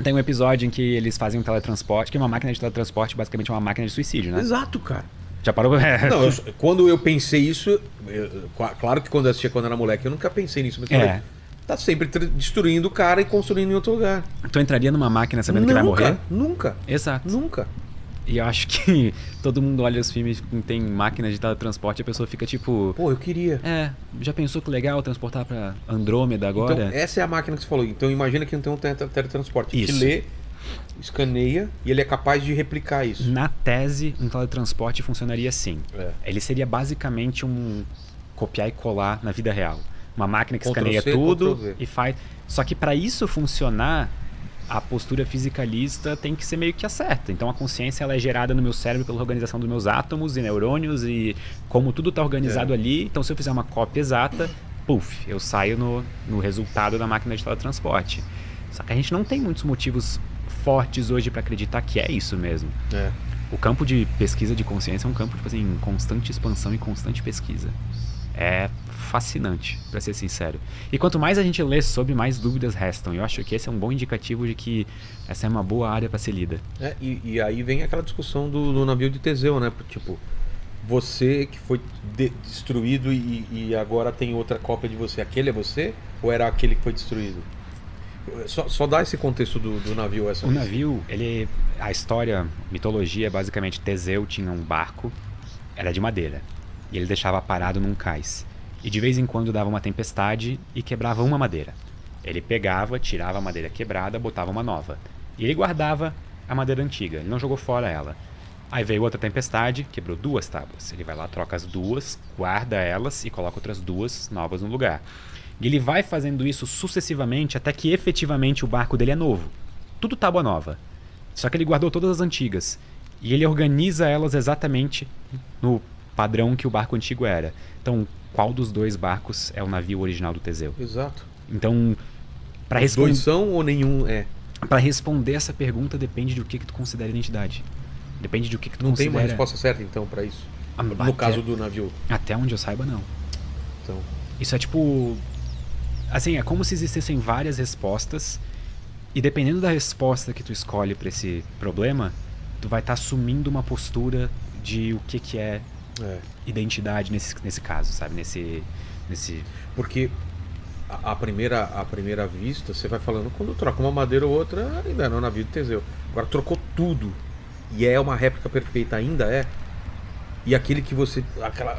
Tem um episódio em que eles fazem um teletransporte, que é uma máquina de teletransporte, basicamente é uma máquina de suicídio, né? Exato, cara. Já parou? Não, quando eu pensei isso, claro que quando eu assistia quando era moleque, eu nunca pensei nisso, mas falei, tá sempre destruindo o cara e construindo em outro lugar. Tu entraria numa máquina sabendo que vai morrer? Nunca. Exato. Nunca. E eu acho que todo mundo olha os filmes que tem máquinas de teletransporte e a pessoa fica tipo... Pô, eu queria. Já pensou que legal transportar pra Andrômeda agora? Então, essa é a máquina que você falou. Então imagina que não tem um teletransporte. Isso. Que lê, escaneia e ele é capaz de replicar isso. Na tese, um teletransporte funcionaria assim. Ele seria basicamente um copiar e colar na vida real. Uma máquina que escaneia tudo e faz... Só que para isso funcionar, a postura fisicalista tem que ser meio que a certa. Então a consciência ela é gerada no meu cérebro pela organização dos meus átomos e neurônios e como tudo está organizado ali. Então se eu fizer uma cópia exata, eu saio no resultado da máquina de teletransporte. Só que a gente não tem muitos motivos fortes hoje para acreditar que é isso mesmo. O campo de pesquisa de consciência é um campo tipo assim, em constante expansão e constante pesquisa. É fascinante, para ser sincero. E quanto mais a gente lê sobre, mais dúvidas restam. Eu acho que esse é um bom indicativo de que essa é uma boa área para ser lida. E aí vem aquela discussão do navio de Teseu, né? Tipo, você que foi destruído e agora tem outra cópia de você. Aquele é você? Ou era aquele que foi destruído? Só dá esse contexto do navio. O navio, a história, mitologia, basicamente Teseu tinha um barco, era de madeira. E ele deixava parado num cais. e de vez em quando dava uma tempestade e quebrava uma madeira. Ele pegava, tirava a madeira quebrada, botava uma nova. E ele guardava a madeira antiga, ele não jogou fora ela. Aí veio outra tempestade, quebrou 2 tábuas. Ele vai lá, troca as 2, guarda elas e coloca outras 2 novas no lugar. E ele vai fazendo isso sucessivamente até que efetivamente o barco dele é novo. Tudo tábua nova. Só que ele guardou todas as antigas. E ele organiza elas exatamente no padrão que o barco antigo era. Então, qual dos 2 barcos é o navio original do Teseu? Exato. Então, para Os dois são ou nenhum é? Para responder essa pergunta depende do que tu considera identidade. Depende do que tu Não considera... tem uma resposta certa, então, pra isso? No Até- caso do navio. Até onde eu saiba, não. Então, Isso é tipo... Assim, é como se existissem várias respostas e dependendo da resposta que tu escolhe pra esse problema, tu vai estar assumindo uma postura de o que é identidade nesse caso, sabe? Nesse... porque à primeira vista, você vai falando, quando troca uma madeira ou outra, ainda não é o navio do Teseu. Agora trocou tudo e é uma réplica perfeita, ainda é. E aquele que você...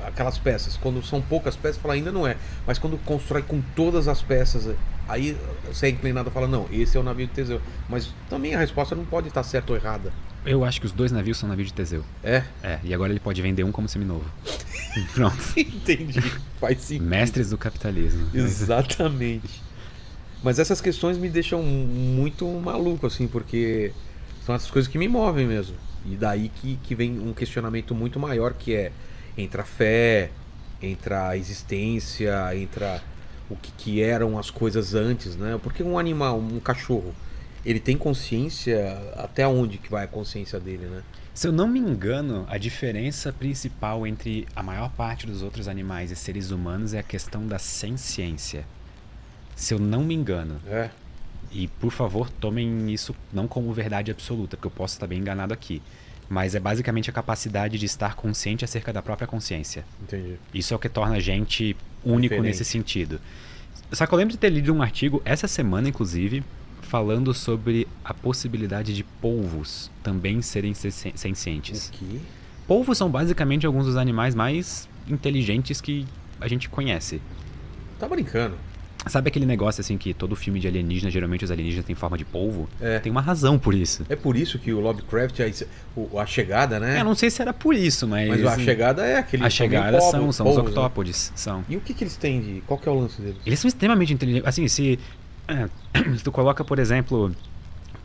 Aquelas peças, quando são poucas peças, fala ainda não é. Mas quando constrói com todas as peças, aí você é inclinado a falar, não, esse é o navio do Teseu. Mas também a resposta não pode estar certa ou errada. Eu acho que os 2 navios são navios de Teseu. É? É, e agora ele pode vender um como seminovo. Pronto. Entendi. Faz sentido. Mestres do capitalismo. Exatamente. Mas essas questões me deixam muito maluco, assim, porque são essas coisas que me movem mesmo. E daí que vem um questionamento muito maior, que é entre a fé, entre a existência, entre o que eram as coisas antes, né? Porque um animal, um cachorro, ele tem consciência, até onde que vai a consciência dele, né? Se eu não me engano, a diferença principal entre a maior parte dos outros animais e seres humanos é a questão da senciência. Se eu não me engano. É. E, por favor, tomem isso não como verdade absoluta, porque eu posso estar bem enganado aqui. Mas é basicamente a capacidade de estar consciente acerca da própria consciência. Entendi. Isso é o que torna a gente único Diferente. nesse sentido. Só que eu lembro de ter lido um artigo, essa semana, inclusive, falando sobre a possibilidade de polvos também serem sencientes. O quê? Polvos são basicamente alguns dos animais mais inteligentes que a gente conhece. Tá brincando. Sabe aquele negócio assim que todo filme de alienígena, geralmente os alienígenas têm forma de polvo? É. Tem uma razão por isso. É por isso que o Lovecraft, a chegada, né? Eu não sei se era por isso, mas... Mas a chegada é aquele... A chegada são os polvos, né? octópodes, são. E o que eles têm de... Qual que é o lance deles? Eles são extremamente inteligentes. Assim, se tu coloca, por exemplo,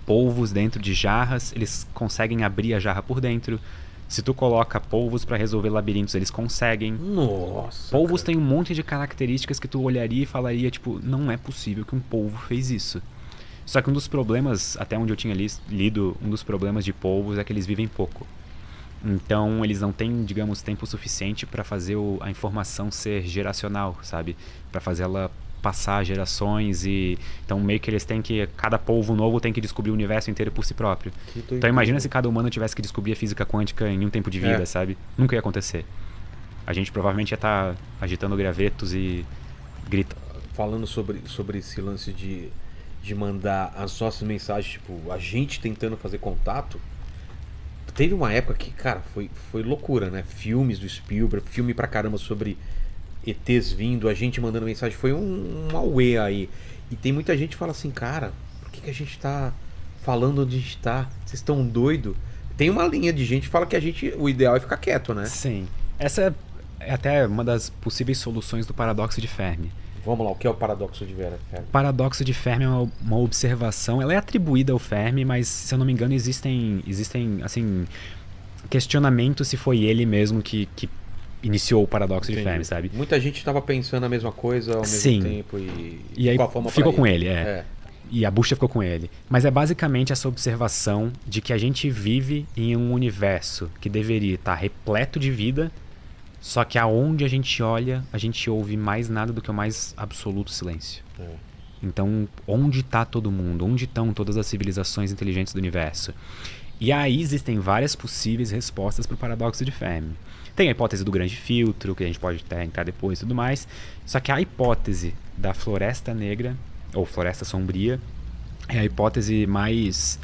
polvos dentro de jarras, eles conseguem abrir a jarra por dentro. Se tu coloca polvos pra resolver labirintos, eles conseguem. Nossa, Polvos cara. têm um monte de características que tu olharia e falaria, tipo, não é possível que um polvo fez isso. Só que um dos problemas, até onde eu tinha lido, um dos problemas de polvos é que eles vivem pouco. Então eles não têm, digamos, tempo suficiente pra fazer a informação ser geracional, sabe? Pra fazer ela passar gerações e... Então meio que eles têm que... Cada polvo novo tem que descobrir o universo inteiro por si próprio. Então imagina se cada humano tivesse que descobrir a física quântica em um tempo de vida, sabe? Nunca ia acontecer. A gente provavelmente ia estar agitando gravetos e gritando. Falando sobre esse lance de mandar as nossas mensagens, tipo, a gente tentando fazer contato, teve uma época que, cara, foi loucura, né? Filmes do Spielberg, filme pra caramba sobre ETs vindo, a gente mandando mensagem, foi um auê aí. E tem muita gente que fala assim, cara, por que a gente tá falando onde a gente tá? Vocês estão doido? Tem uma linha de gente que fala que o ideal é ficar quieto, né? Sim. Essa é até uma das possíveis soluções do paradoxo de Fermi. Vamos lá, o que é o paradoxo de Fermi? O paradoxo de Fermi é uma observação, ela é atribuída ao Fermi, mas se eu não me engano existem assim, questionamentos se foi ele mesmo que iniciou o paradoxo de Fermi, sabe? Muita gente estava pensando a mesma coisa ao mesmo tempo e aí qual a forma ficou pra com ele, E a bucha ficou com ele. Mas é basicamente essa observação de que a gente vive em um universo que deveria estar repleto de vida, só que aonde a gente olha, a gente ouve mais nada do que o mais absoluto silêncio. Então, onde está todo mundo? Onde estão todas as civilizações inteligentes do universo? E aí existem várias possíveis respostas para o paradoxo de Fermi. Tem a hipótese do grande filtro, que a gente pode até entrar depois e tudo mais. Só que a hipótese da floresta negra, ou floresta sombria, é a hipótese mais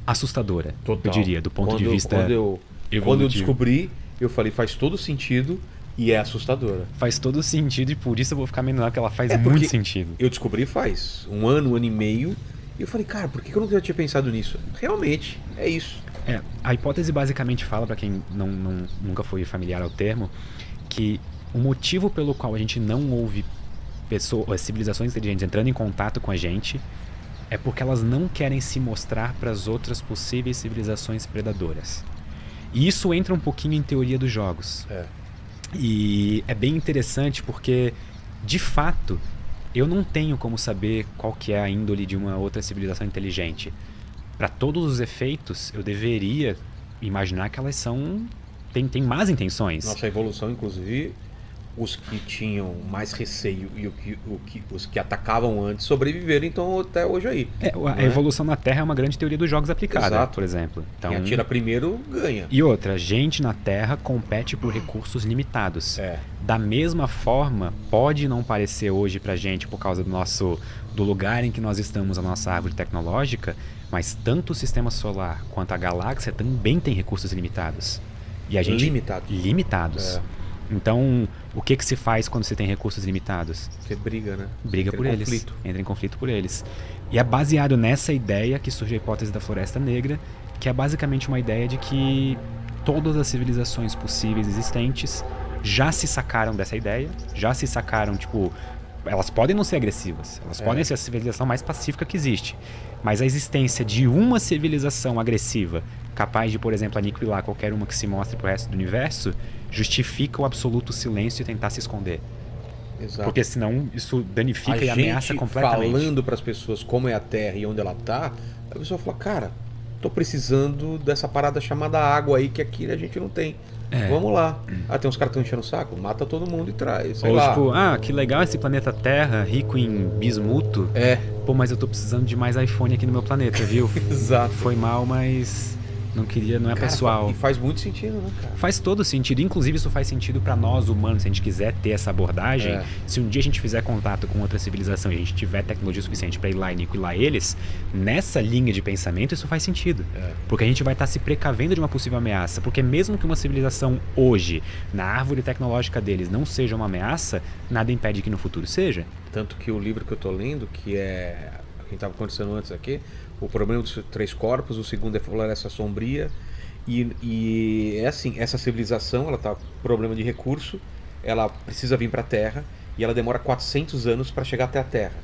assustadora, Total. eu diria, do ponto de vista quando eu evolutivo. descobri, eu falei, faz todo sentido, E é assustadora. Faz todo sentido e por isso eu vou ficar menor, que ela faz É porque muito sentido. Eu descobri faz um ano e meio, e eu falei, cara, por que eu nunca tinha pensado nisso? Realmente, é isso. A hipótese basicamente fala, para quem nunca foi familiar ao termo, que o motivo pelo qual a gente não ouve civilizações inteligentes entrando em contato com a gente é porque elas não querem se mostrar para as outras possíveis civilizações predadoras. E isso entra um pouquinho em teoria dos jogos. E é bem interessante porque, de fato, eu não tenho como saber qual que é a índole de uma outra civilização inteligente. Para todos os efeitos, eu deveria imaginar que elas têm más intenções. Nossa evolução, inclusive, os que tinham mais receio e os que atacavam antes sobreviveram, então até hoje aí. A evolução na Terra é uma grande teoria dos jogos aplicada, Exato. por exemplo. Então, Quem atira primeiro ganha. e outra, gente na Terra compete por recursos limitados. Da mesma forma, pode não parecer hoje pra gente por causa do lugar em que nós estamos, a nossa árvore tecnológica, mas tanto o sistema solar quanto a galáxia também tem recursos limitados. E a gente limitados. Então, o que se faz quando você tem recursos limitados? Você briga, né? Briga por eles. Entra em conflito por eles. E é baseado nessa ideia que surge a hipótese da Floresta Negra, que é basicamente uma ideia de que todas as civilizações possíveis existentes já se sacaram dessa ideia, já se sacaram, tipo, elas podem não ser agressivas, elas podem ser a civilização mais pacífica que existe, mas a existência de uma civilização agressiva capaz de, por exemplo, aniquilar qualquer uma que se mostre pro resto do universo, justifica o absoluto silêncio e tentar se esconder. Exato. Porque senão isso danifica e ameaça completamente. Falando para as pessoas como é a Terra e onde ela tá, a pessoa fala, cara, tô precisando dessa parada chamada água aí que aqui a gente não tem. Vamos lá. Tem uns caras que estão enchendo o saco, mata todo mundo e traz. Sei lá. Tipo, que legal esse planeta Terra, rico em bismuto. Pô, mas eu tô precisando de mais iPhone aqui no meu planeta, viu? Exato. Foi mal, mas não queria, não é pessoal. E faz muito sentido, né, cara? Faz todo sentido. Inclusive, isso faz sentido pra nós humanos. Se a gente quiser ter essa abordagem, se um dia a gente fizer contato com outra civilização e a gente tiver tecnologia suficiente pra ir lá e aniquilar eles, nessa linha de pensamento, isso faz sentido. Porque a gente vai estar se precavendo de uma possível ameaça. Porque mesmo que uma civilização hoje, na árvore tecnológica deles, não seja uma ameaça, nada impede que no futuro seja. Tanto que o livro que eu tô lendo, que é quem estava conversando antes aqui, O Problema dos Três Corpos, o segundo é Floresta Sombria, e é assim, essa civilização, ela tá com problema de recurso, ela precisa vir para a Terra, e ela demora 400 anos para chegar até a Terra.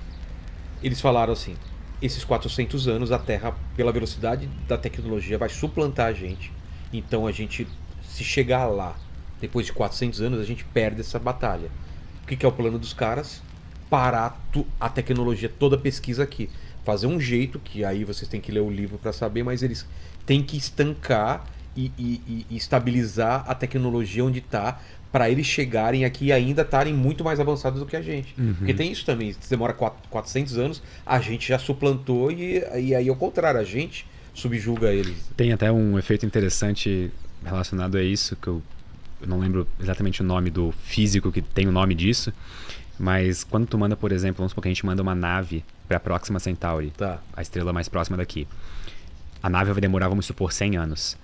Eles falaram assim, esses 400 anos a Terra, pela velocidade da tecnologia, vai suplantar a gente, então a gente, se chegar lá, depois de 400 anos, a gente perde essa batalha. O que é o plano dos caras? Parar a tecnologia, toda a pesquisa aqui. Fazer um jeito, que aí vocês têm que ler o livro para saber, mas eles têm que estancar e estabilizar a tecnologia onde está, para eles chegarem aqui e ainda estarem muito mais avançados do que a gente. Porque tem isso também, se demora 400 anos, a gente já suplantou e aí ao contrário, a gente subjuga eles. Tem até um efeito interessante relacionado a isso, que eu não lembro exatamente o nome do físico que tem o nome disso, mas quando tu manda, por exemplo, vamos supor que a gente manda uma nave para a Próxima Centauri, a estrela mais próxima daqui. A nave vai demorar, vamos supor, 100 anos.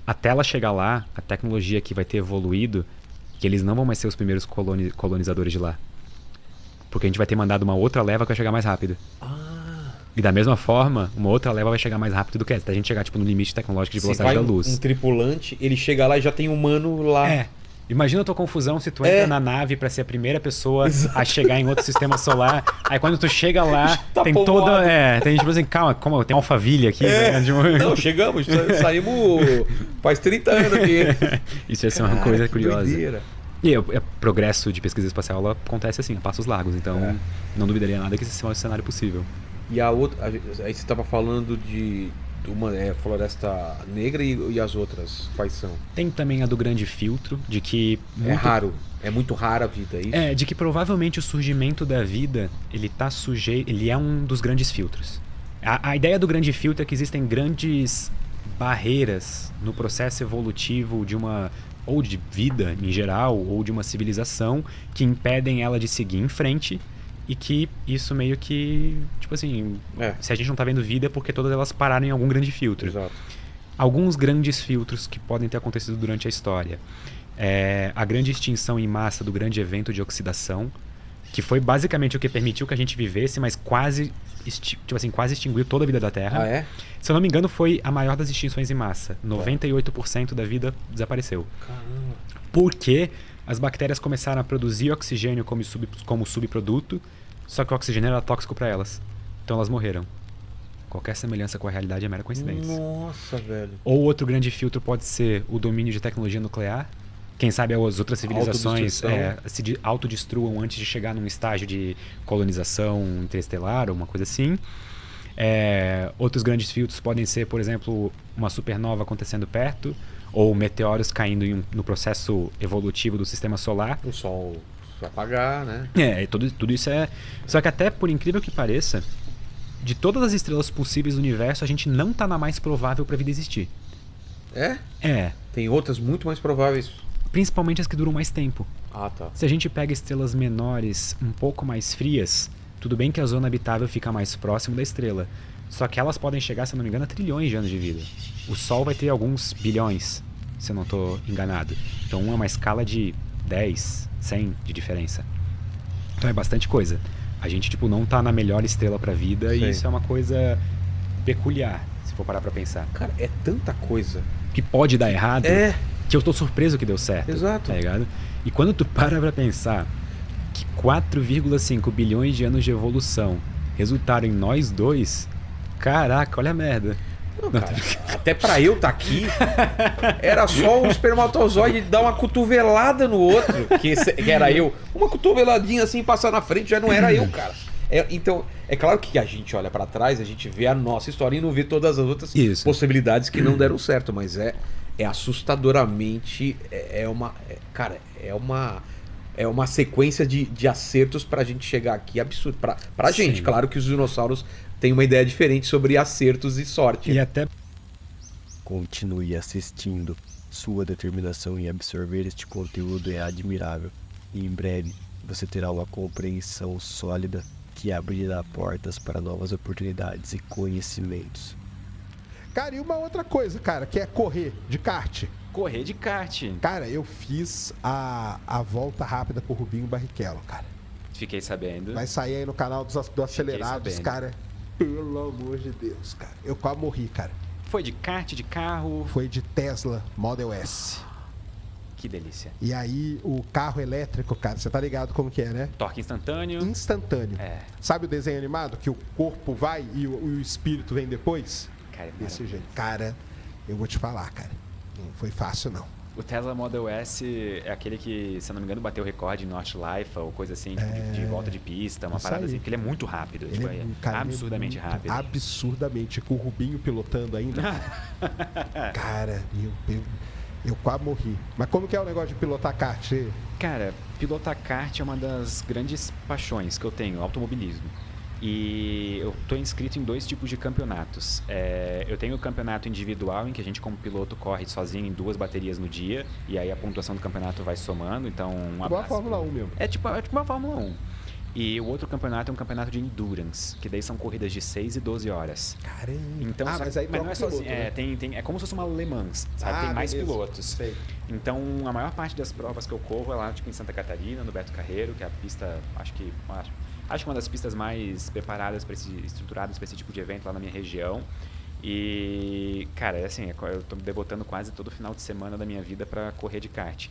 Até ela chegar lá, a tecnologia aqui vai ter evoluído, que eles não vão mais ser os primeiros colonizadores de lá. Porque a gente vai ter mandado uma outra leva que vai chegar mais rápido. E da mesma forma, uma outra leva vai chegar mais rápido do que essa, até a gente chegar tipo, no limite tecnológico de velocidade da luz. Um tripulante, ele chega lá e já tem humano lá. Imagina a tua confusão se tu entra na nave pra ser a primeira pessoa a chegar em outro sistema solar. Aí quando tu chega lá, tem toda. Tem tipo assim, calma, como tem Alphaville aqui. Né? Não, chegamos, saímos faz 30 anos aqui. Isso ia ser uma coisa curiosa. Doideira. E o progresso de pesquisa espacial ela acontece assim, a passos largos. Então não duvidaria nada que esse seja um cenário possível. E a outra, aí você estava falando de uma Floresta Negra e as outras, quais são? Tem também a do Grande Filtro, de que... É muito rara a vida, é isso? De que provavelmente o surgimento da vida, ele é um dos grandes filtros. A ideia do Grande Filtro é que existem grandes barreiras no processo evolutivo ou de vida em geral, ou de uma civilização, que impedem ela de seguir em frente. E que isso meio que, tipo assim, se a gente não tá vendo vida é porque todas elas pararam em algum grande filtro. Exato. Alguns grandes filtros que podem ter acontecido durante a história. A grande extinção em massa do grande evento de oxidação, que foi basicamente o que permitiu que a gente vivesse, mas quase extinguiu toda a vida da Terra. Ah, é? Se eu não me engano, foi a maior das extinções em massa. 98% da vida desapareceu. Caramba. Porque as bactérias começaram a produzir oxigênio como subproduto, só que o oxigênio era tóxico para elas. Então elas morreram. Qualquer semelhança com a realidade é mera coincidência. Nossa, velho. Ou outro grande filtro pode ser o domínio de tecnologia nuclear. Quem sabe as outras civilizações se autodestruam antes de chegar num estágio de colonização interestelar ou uma coisa assim. Outros grandes filtros podem ser, por exemplo, uma supernova acontecendo perto, ou meteoros caindo no processo evolutivo do sistema solar. O sol vai apagar, né? Tudo isso é... Só que até, por incrível que pareça, de todas as estrelas possíveis do universo, a gente não tá na mais provável pra vida existir. É? Tem outras muito mais prováveis. Principalmente as que duram mais tempo. Ah, tá. Se a gente pega estrelas menores, um pouco mais frias, tudo bem que a zona habitável fica mais próximo da estrela. Só que elas podem chegar, se eu não me engano, a trilhões de anos de vida. O Sol vai ter alguns bilhões, se eu não estou enganado. Então é uma escala de 10, 100 de diferença. Então é bastante coisa. A gente não tá na melhor estrela pra vida. Sei. E isso é uma coisa peculiar, se for parar pra pensar. Cara, é tanta coisa. Que pode dar errado, que eu tô surpreso que deu certo. Exato. Tá ligado? E quando tu para pra pensar que 4,5 bilhões de anos de evolução resultaram em nós dois, caraca, olha a merda. Não, cara, até pra eu tá aqui, era só o espermatozoide dar uma cotovelada no outro, que era eu. Uma cotoveladinha assim, passar na frente, já não era eu, cara. Então, é claro que a gente olha pra trás, a gente vê a nossa história e não vê todas as outras possibilidades que não deram certo, mas é assustadoramente, é uma sequência de acertos pra gente chegar aqui absurdo. Pra gente, claro que os dinossauros têm uma ideia diferente sobre acertos e sorte. E até... Continue assistindo. Sua determinação em absorver este conteúdo é admirável. E em breve você terá uma compreensão sólida que abrirá portas para novas oportunidades e conhecimentos. Cara, e uma outra coisa, cara, que é correr de kart. Correr de kart. Cara, eu fiz a volta rápida com o Rubinho Barrichello, cara. Fiquei sabendo. Vai sair aí no canal do Acelerados, sabendo. cara. Pelo amor de Deus, cara. Eu quase morri, cara. Foi de kart, de carro? Foi de Tesla Model S. Que delícia. E aí, o carro elétrico, cara, você tá ligado como que é, né? Torque instantâneo. Instantâneo. É. Sabe o desenho animado? Que o corpo vai e o espírito vem depois? Cara, Desse jeito. Cara, eu vou te falar, cara. Não foi fácil, não. O Tesla Model S é aquele que, se eu não me engano, bateu o recorde em Nordschleife ou coisa assim, de volta de pista, uma Isso parada aí. assim, porque ele é muito rápido. Ele Absurdamente rápido. Absurdamente. Com o Rubinho pilotando ainda. Cara, eu quase morri. Mas como que é o negócio de pilotar kart? Cara, pilotar kart é uma das grandes paixões que eu tenho, automobilismo. E eu estou inscrito em 2 tipos de campeonatos. Eu tenho o campeonato individual, em que a gente como piloto corre sozinho em 2 baterias no dia, e aí a pontuação do campeonato vai somando, então... Igual a Fórmula 1 mesmo. É tipo uma Fórmula 1. E o outro campeonato é um campeonato de endurance, que daí são corridas de 6 e 12 horas. Caramba. Então, mas aí não é sozinho, piloto, né? é como se fosse uma Le Mans, sabe? Tem mais beleza. pilotos. Sei. Então, a maior parte das provas que eu corro é lá, tipo, em Santa Catarina, no Beto Carreiro, que é a pista, acho que uma das pistas mais preparadas, estruturadas para esse tipo de evento lá na minha região. E, cara, eu tô devotando quase todo final de semana da minha vida para correr de kart.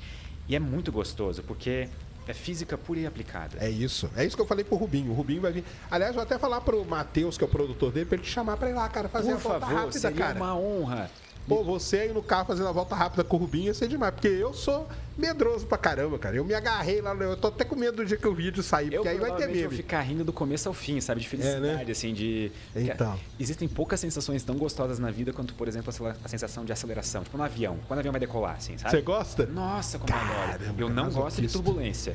E é muito gostoso, porque é física pura e aplicada. É isso que eu falei pro Rubinho. O Rubinho vai vir. Aliás, vou até falar pro Matheus, que é o produtor dele, pra ele te chamar pra ir lá, cara, fazer a volta rápida, seria cara. uma honra. Pô, você aí no carro fazendo a volta rápida com o Rubinho ia ser demais, porque eu sou medroso pra caramba, cara. Eu me agarrei lá, eu tô até com medo do dia que o vídeo sair, porque aí vai ter Eu meme. ficar rindo do começo ao fim, sabe? De felicidade, né? assim, de... Então. Existem poucas sensações tão gostosas na vida quanto, por exemplo, a sensação de aceleração. Tipo no avião, quando o avião vai decolar, assim, sabe? Você gosta? Nossa, como eu adoro. Caramba, Eu não gosto de masoquista. turbulência.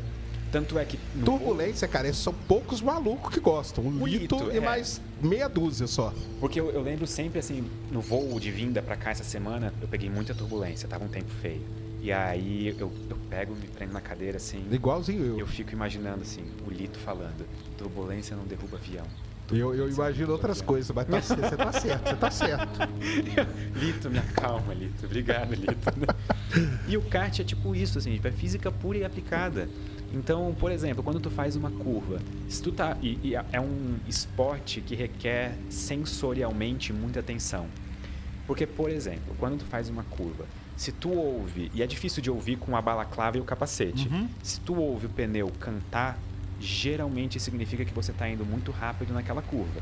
Tanto é que... Turbulência, cara, esses são poucos malucos que gostam. Um lito e mais meia dúzia só. Porque eu lembro sempre, assim, no voo de vinda pra cá essa semana, eu peguei muita turbulência, tava um tempo feio. E aí eu pego, me prendo na cadeira, assim... Igualzinho eu. Eu fico imaginando, assim, o Lito falando, turbulência não derruba avião, Eu imagino outras coisas, mas você tá certo, você tá certo. Lito, me acalma, Lito. Obrigado, Lito. E o kart é tipo isso, assim, é física pura e aplicada. Então, por exemplo, quando tu faz uma curva, se tu tá... E é um esporte que requer sensorialmente muita atenção. Porque, por exemplo, quando tu faz uma curva, se tu ouve... E é difícil de ouvir com a balaclava e o capacete. Se tu ouve o pneu cantar, geralmente significa que você está indo muito rápido naquela curva.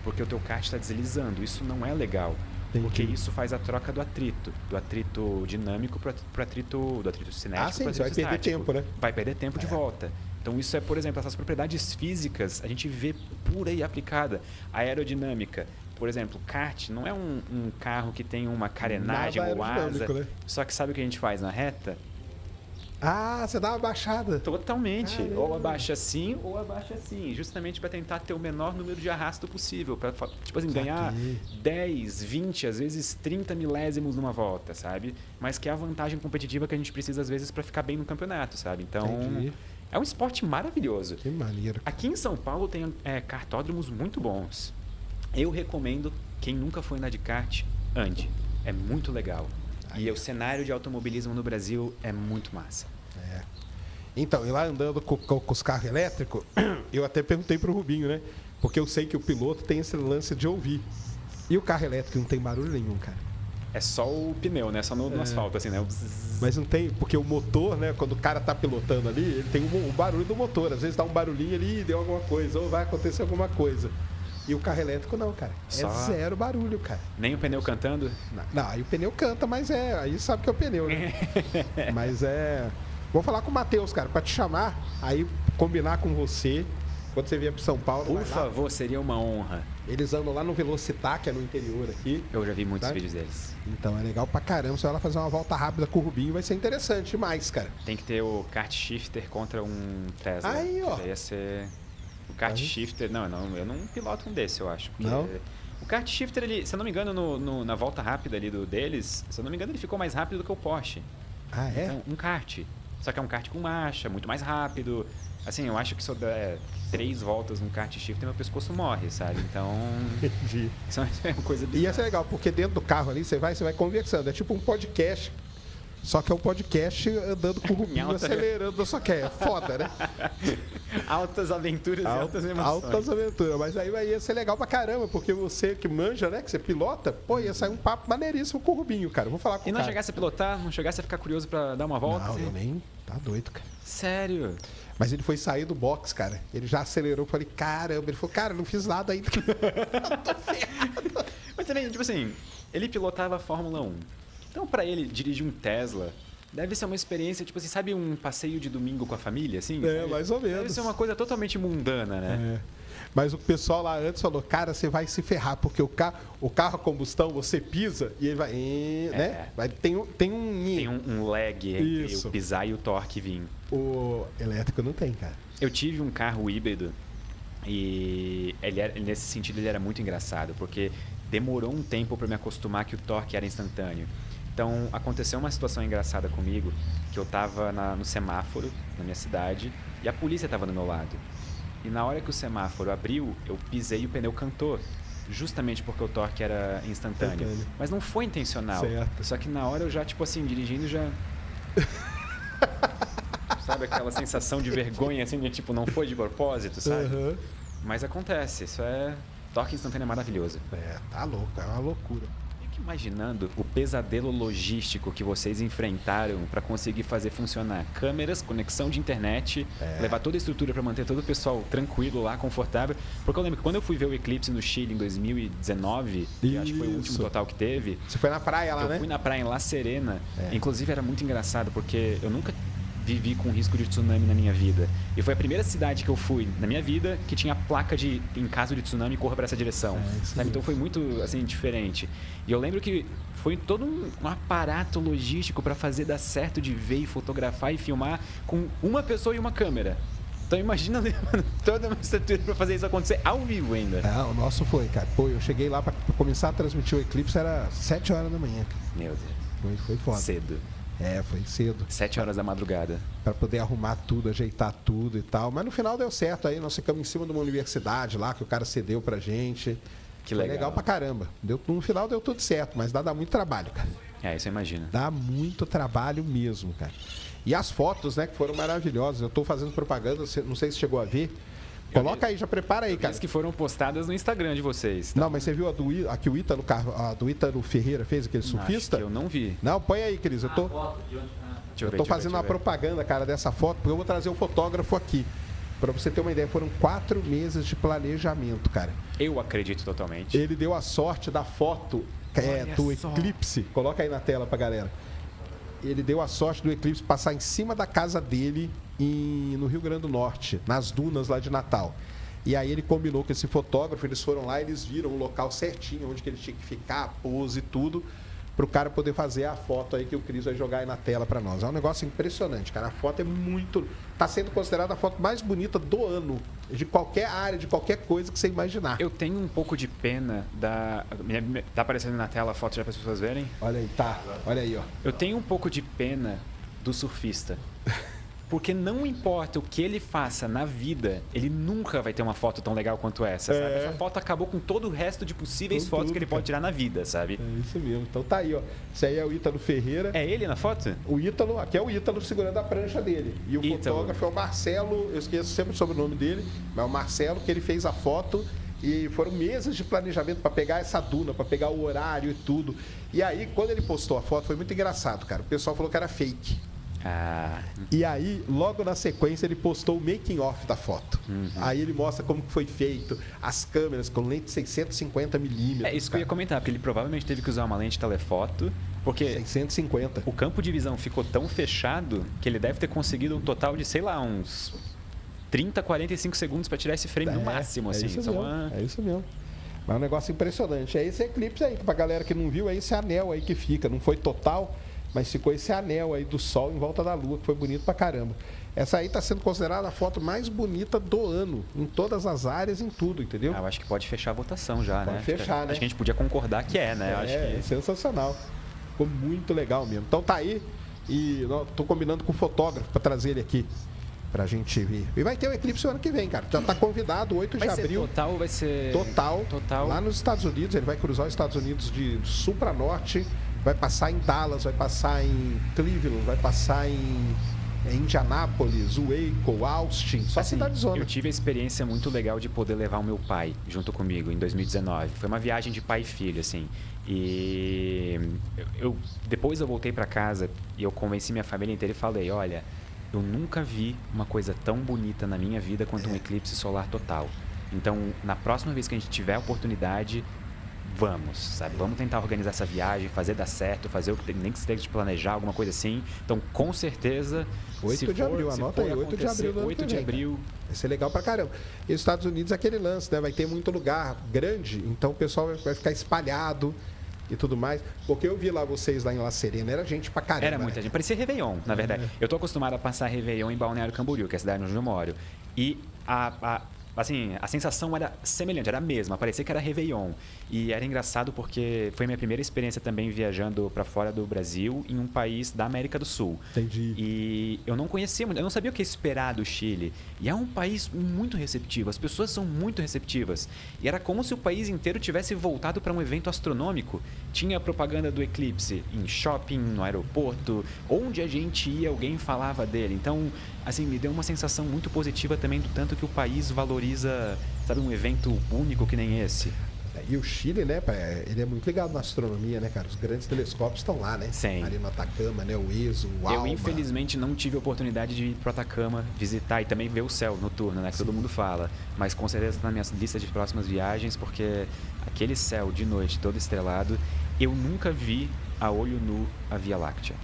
Porque o teu kart está deslizando. Isso não é legal. Entendi. Porque isso faz a troca do atrito dinâmico para o atrito, do atrito cinético. Sim, pro você vai atrito perder estático. tempo, né? Vai perder tempo de volta. Então isso é, por exemplo, essas propriedades físicas a gente vê pura e aplicada. A aerodinâmica. Por exemplo, kart não é um carro que tem uma carenagem Nada ou asa. aerodinâmico, né? Só que sabe o que a gente faz na reta? Ah, você dá uma baixada. Totalmente. Caramba. Ou abaixa assim, ou abaixa assim. Justamente para tentar ter o menor número de arrasto possível. Para, tipo assim, ganhar 10, 20, às vezes 30 milésimos numa volta, sabe? Mas que é a vantagem competitiva que a gente precisa, às vezes, para ficar bem no campeonato, sabe? Então, Entendi. é um esporte maravilhoso. Que maneiro. Aqui em São Paulo tem kartódromos muito bons. Eu recomendo, quem nunca foi andar de kart, ande. É muito legal. E o cenário de automobilismo no Brasil é muito massa. Então, e lá andando com os carros elétricos, eu até perguntei pro Rubinho, né? Porque eu sei que o piloto tem esse lance de ouvir. E o carro elétrico não tem barulho nenhum, cara. É só o pneu, né? Só no asfalto, assim, né? Mas não tem, porque o motor, né? Quando o cara tá pilotando ali, ele tem o barulho do motor. Às vezes dá um barulhinho ali e deu alguma coisa, ou vai acontecer alguma coisa. E o carro elétrico não, cara. Só- É zero barulho, cara. Nem o pneu cantando. Não, aí o pneu canta, mas aí sabe que é o pneu, né? Mas vou falar com o Matheus, cara, pra te chamar, aí combinar com você, quando você vier pro São Paulo. Por vai lá. favor, seria uma honra. Eles andam lá no Velocitar, que é no interior aqui. Eu já vi muitos Tá? vídeos deles. Então é legal pra caramba. Você vai lá fazer uma volta rápida com o Rubinho, vai ser interessante demais, cara. Tem que ter o kart shifter contra um Tesla. Aí, ó. Que daí ia ser... O kart shifter... Não, eu não piloto um desse, eu acho. Não? O kart shifter, ele, se eu não me engano, na volta rápida ali deles, se eu não me engano, ele ficou mais rápido do que o Porsche. Ah, é? Então, um kart. Só que é um kart com marcha, muito mais rápido. Assim, eu acho que se eu der 3 voltas num kart shifter, meu pescoço morre, sabe? Então, Entendi. isso é uma coisa E ia bizarra. ser legal, porque dentro do carro ali, você vai conversando. É tipo um podcast. Só que é um podcast andando com o Rubinho alta- acelerando, só que é foda, né? Altas aventuras e altas emoções. Altas aventuras. Mas aí ia ser legal pra caramba, porque você que manja, né? Que você pilota, pô, ia sair um papo maneiríssimo com o Rubinho, cara. Eu vou falar com E o não cara. chegasse a pilotar, não chegasse a ficar curioso pra dar uma volta? Não, assim? eu nem... Tá doido, cara. Sério? Mas ele foi sair do box, cara. Ele já acelerou. Eu falei, caramba. Ele falou, cara, não fiz nada ainda. Mas também, tipo assim, ele pilotava a Fórmula 1. Então, pra ele dirigir um Tesla, deve ser uma experiência, tipo assim, sabe um passeio de domingo com a família, assim? É, sabe? mais ou Deve menos. ser uma coisa totalmente mundana, né? É. Mas o pessoal lá antes falou, cara, você vai se ferrar, porque o carro a combustão, você pisa e ele vai... né? Tem um... Tem um lag entre Isso. o pisar e o torque vir. O elétrico não tem, cara. Eu tive um carro híbrido e nesse sentido ele era muito engraçado, porque demorou um tempo para me acostumar que o torque era instantâneo. Então aconteceu uma situação engraçada comigo, que eu tava no semáforo na minha cidade e a polícia tava do meu lado. E na hora que o semáforo abriu, eu pisei e o pneu cantou. Justamente porque o torque era instantâneo. Mas não foi intencional. Certo. Só que na hora eu já, tipo assim, dirigindo já... Sabe aquela sensação de vergonha, assim, de tipo, não foi de propósito, sabe? Aham. Mas acontece, isso é... Torque instantâneo é maravilhoso. É, tá louco, é uma loucura. Fico imaginando o pesadelo logístico que vocês enfrentaram para conseguir fazer funcionar câmeras, conexão de internet, levar toda a estrutura para manter todo o pessoal tranquilo lá, confortável. Porque eu lembro que quando eu fui ver o eclipse no Chile em 2019, que acho que foi o último Isso. total que teve, Você foi na praia lá, eu né? fui na praia em La Serena. Inclusive era muito engraçado porque eu nunca vivi com risco de tsunami na minha vida. E foi a primeira cidade que eu fui na minha vida que tinha placa de, em caso de tsunami, corra para essa direção. isso Sabe? Então foi muito assim diferente. E eu lembro que foi todo um aparato logístico para fazer dar certo de ver e fotografar e filmar com uma pessoa e uma câmera. Então imagina levando toda uma estrutura para fazer isso acontecer ao vivo ainda. Ah, o nosso foi, cara. Pô, eu cheguei lá pra começar a transmitir o eclipse, era 7 horas da manhã. Cara. Meu Deus. Foi foda. Cedo. Foi cedo. 7 horas da madrugada. Para poder arrumar tudo, ajeitar tudo e tal. Mas no final deu certo aí. Nós ficamos em cima de uma universidade lá que o cara cedeu pra gente. Que Foi legal. legal pra caramba. No final deu tudo certo, mas dá muito trabalho, cara. Isso eu imagino. Dá muito trabalho mesmo, cara. E as fotos, né, que foram maravilhosas. Eu tô fazendo propaganda, não sei se chegou a ver. Coloca aí, já prepara aí, cara. As que foram postadas no Instagram de vocês. Não, mas você viu a que o Ítalo Ferreira fez, aquele surfista? Acho que eu não vi. Não, põe aí, Cris. Eu tô fazendo uma propaganda, cara, dessa foto, porque eu vou trazer o fotógrafo aqui. Pra você ter uma ideia, foram 4 meses de planejamento, cara. Eu acredito totalmente. Ele deu a sorte da foto do eclipse. Coloca aí na tela pra galera. Ele deu a sorte do eclipse passar em cima da casa dele no Rio Grande do Norte, nas dunas lá de Natal. E aí ele combinou com esse fotógrafo, eles foram lá e eles viram o local certinho, onde que ele tinha que ficar, a pose e tudo, para o cara poder fazer a foto aí que o Cris vai jogar aí na tela para nós. É um negócio impressionante, cara. A foto é muito... Tá sendo considerada a foto mais bonita do ano, de qualquer área, de qualquer coisa que você imaginar. Eu tenho um pouco de pena da... Tá aparecendo na tela a foto já para as pessoas verem? Olha aí, tá. Olha aí, ó. Eu tenho um pouco de pena do surfista. Porque não importa o que ele faça na vida, ele nunca vai ter uma foto tão legal quanto essa, sabe? Essa foto acabou com todo o resto de possíveis Com fotos tudo, que ele pode tirar na vida, sabe? É isso mesmo. Então tá aí, ó. Esse aí é o Ítalo Ferreira. É ele na foto? O Ítalo, aqui é o Ítalo segurando a prancha dele. E o Ítalo. fotógrafo é o Marcelo, eu esqueço sempre o sobrenome dele, mas é o Marcelo que ele fez a foto. E foram meses de planejamento para pegar essa duna, para pegar o horário e tudo. E aí, quando ele postou a foto, foi muito engraçado, cara. O pessoal falou que era fake. E aí, logo na sequência, ele postou o making off da foto. Aí ele mostra como que foi feito, as câmeras com lente 650mm. É isso que eu ia comentar, porque ele provavelmente teve que usar uma lente telefoto, porque 650. o campo de visão ficou tão fechado que ele deve ter conseguido um total de, sei lá, uns 30, 45 segundos para tirar esse frame no máximo, assim. É isso mesmo. Mas é um negócio impressionante. É esse eclipse aí, que pra galera que não viu, é esse anel aí que fica. Não foi total, mas ficou esse anel aí do Sol em volta da Lua, que foi bonito pra caramba. Essa aí tá sendo considerada a foto mais bonita do ano, em todas as áreas, em tudo, entendeu? Eu acho que pode fechar a votação já, né? Pode fechar, né? Acho que a gente podia concordar que né? Acho que... sensacional. Ficou muito legal mesmo. Então tá aí, e tô combinando com o fotógrafo pra trazer ele aqui, pra gente ver. E vai ter o eclipse o ano que vem, cara. Já tá convidado, 8 de abril. Total vai ser... Total. Lá nos Estados Unidos, ele vai cruzar os Estados Unidos de sul pra norte, vai passar em Dallas, vai passar em Cleveland, vai passar em Indianápolis, Waco, Austin, só assim, cidade zona. Eu tive a experiência muito legal de poder levar o meu pai junto comigo em 2019. Foi uma viagem de pai e filho, assim. E depois eu voltei para casa e eu convenci minha família inteira e falei, olha, eu nunca vi uma coisa tão bonita na minha vida quanto um eclipse solar total. Então, na próxima vez que a gente tiver a oportunidade, vamos tentar organizar essa viagem, fazer dar certo, fazer o que nem que se tenha de planejar, alguma coisa assim. Então, com certeza, 8 de abril, anota aí, 8 de abril. 8 de abril. Vai ser legal pra caramba. E os Estados Unidos é aquele lance, né? Vai ter muito lugar grande, então o pessoal vai ficar espalhado e tudo mais. Porque eu vi lá vocês lá em La Serena, era gente pra caramba. Era muita gente, parecia Réveillon, na verdade. Eu tô acostumado a passar Réveillon em Balneário Camboriú, que é a cidade onde eu moro. E assim, a sensação era semelhante, era a mesma, parecia que era Réveillon. E era engraçado porque foi minha primeira experiência também viajando para fora do Brasil, em um país da América do Sul. Entendi. E eu não conhecia muito, eu não sabia o que esperar do Chile. E é um país muito receptivo, as pessoas são muito receptivas. E era como se o país inteiro tivesse voltado para um evento astronômico. Tinha propaganda do eclipse em shopping, no aeroporto, onde a gente ia, alguém falava dele. Então, assim, me deu uma sensação muito positiva também do tanto que o país valoriza, sabe, um evento único que nem esse. E o Chile, né, ele é muito ligado na astronomia, né, cara? Os grandes telescópios estão lá, né? Sim. Ali no Atacama, né? O ESO, o ALMA. Eu, infelizmente, não tive a oportunidade de ir pro Atacama visitar e também ver o céu noturno, né? Que todo mundo fala. Mas com certeza tá na minha lista de próximas viagens, porque aquele céu de noite todo estrelado, eu nunca vi a olho nu a Via Láctea.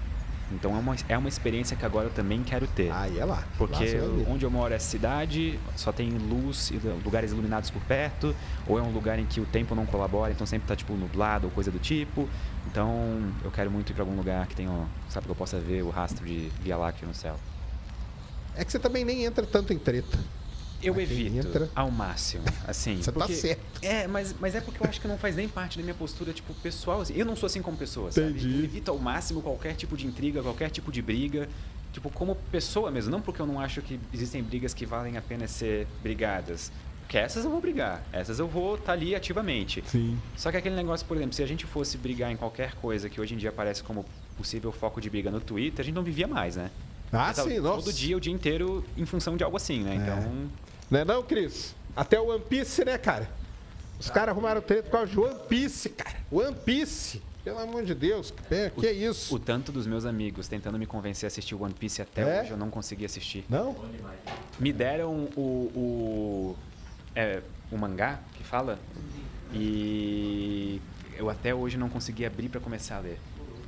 Então é uma experiência que agora eu também quero ter. E é lá. Porque lá onde eu moro é cidade, só tem luz e lugares iluminados por perto, ou é um lugar em que o tempo não colabora, então sempre tá tipo nublado ou coisa do tipo. Então eu quero muito ir para algum lugar que tenha, sabe, que eu possa ver o rastro de Via Láctea no céu. É que você também nem entra tanto em treta. Eu Mas quem evito entra- ao máximo, assim. Você tá porque- certo. mas é porque eu acho que não faz nem parte da minha postura, tipo, pessoal, assim. Eu não sou assim como pessoa, sabe? Entendi. Eu evito ao máximo qualquer tipo de intriga, qualquer tipo de briga. Tipo, como pessoa mesmo. Não porque eu não acho que existem brigas que valem a pena ser brigadas. Porque essas eu vou brigar. Essas eu vou estar ali ativamente. Sim. Só que aquele negócio, por exemplo, se a gente fosse brigar em qualquer coisa que hoje em dia aparece como possível foco de briga no Twitter, a gente não vivia mais, né? Ah, Mas, sim, nossa. Todo dia, o dia inteiro, em função de algo assim, né? Então... Não é não, Cris? Até o One Piece, né, cara? Os caras arrumaram treta por causa de One Piece, cara. One Piece. Pelo amor de Deus, que é isso? O tanto dos meus amigos tentando me convencer a assistir One Piece até É? hoje eu não consegui assistir. Não? Me deram o mangá que fala e eu até hoje não consegui abrir pra começar a ler.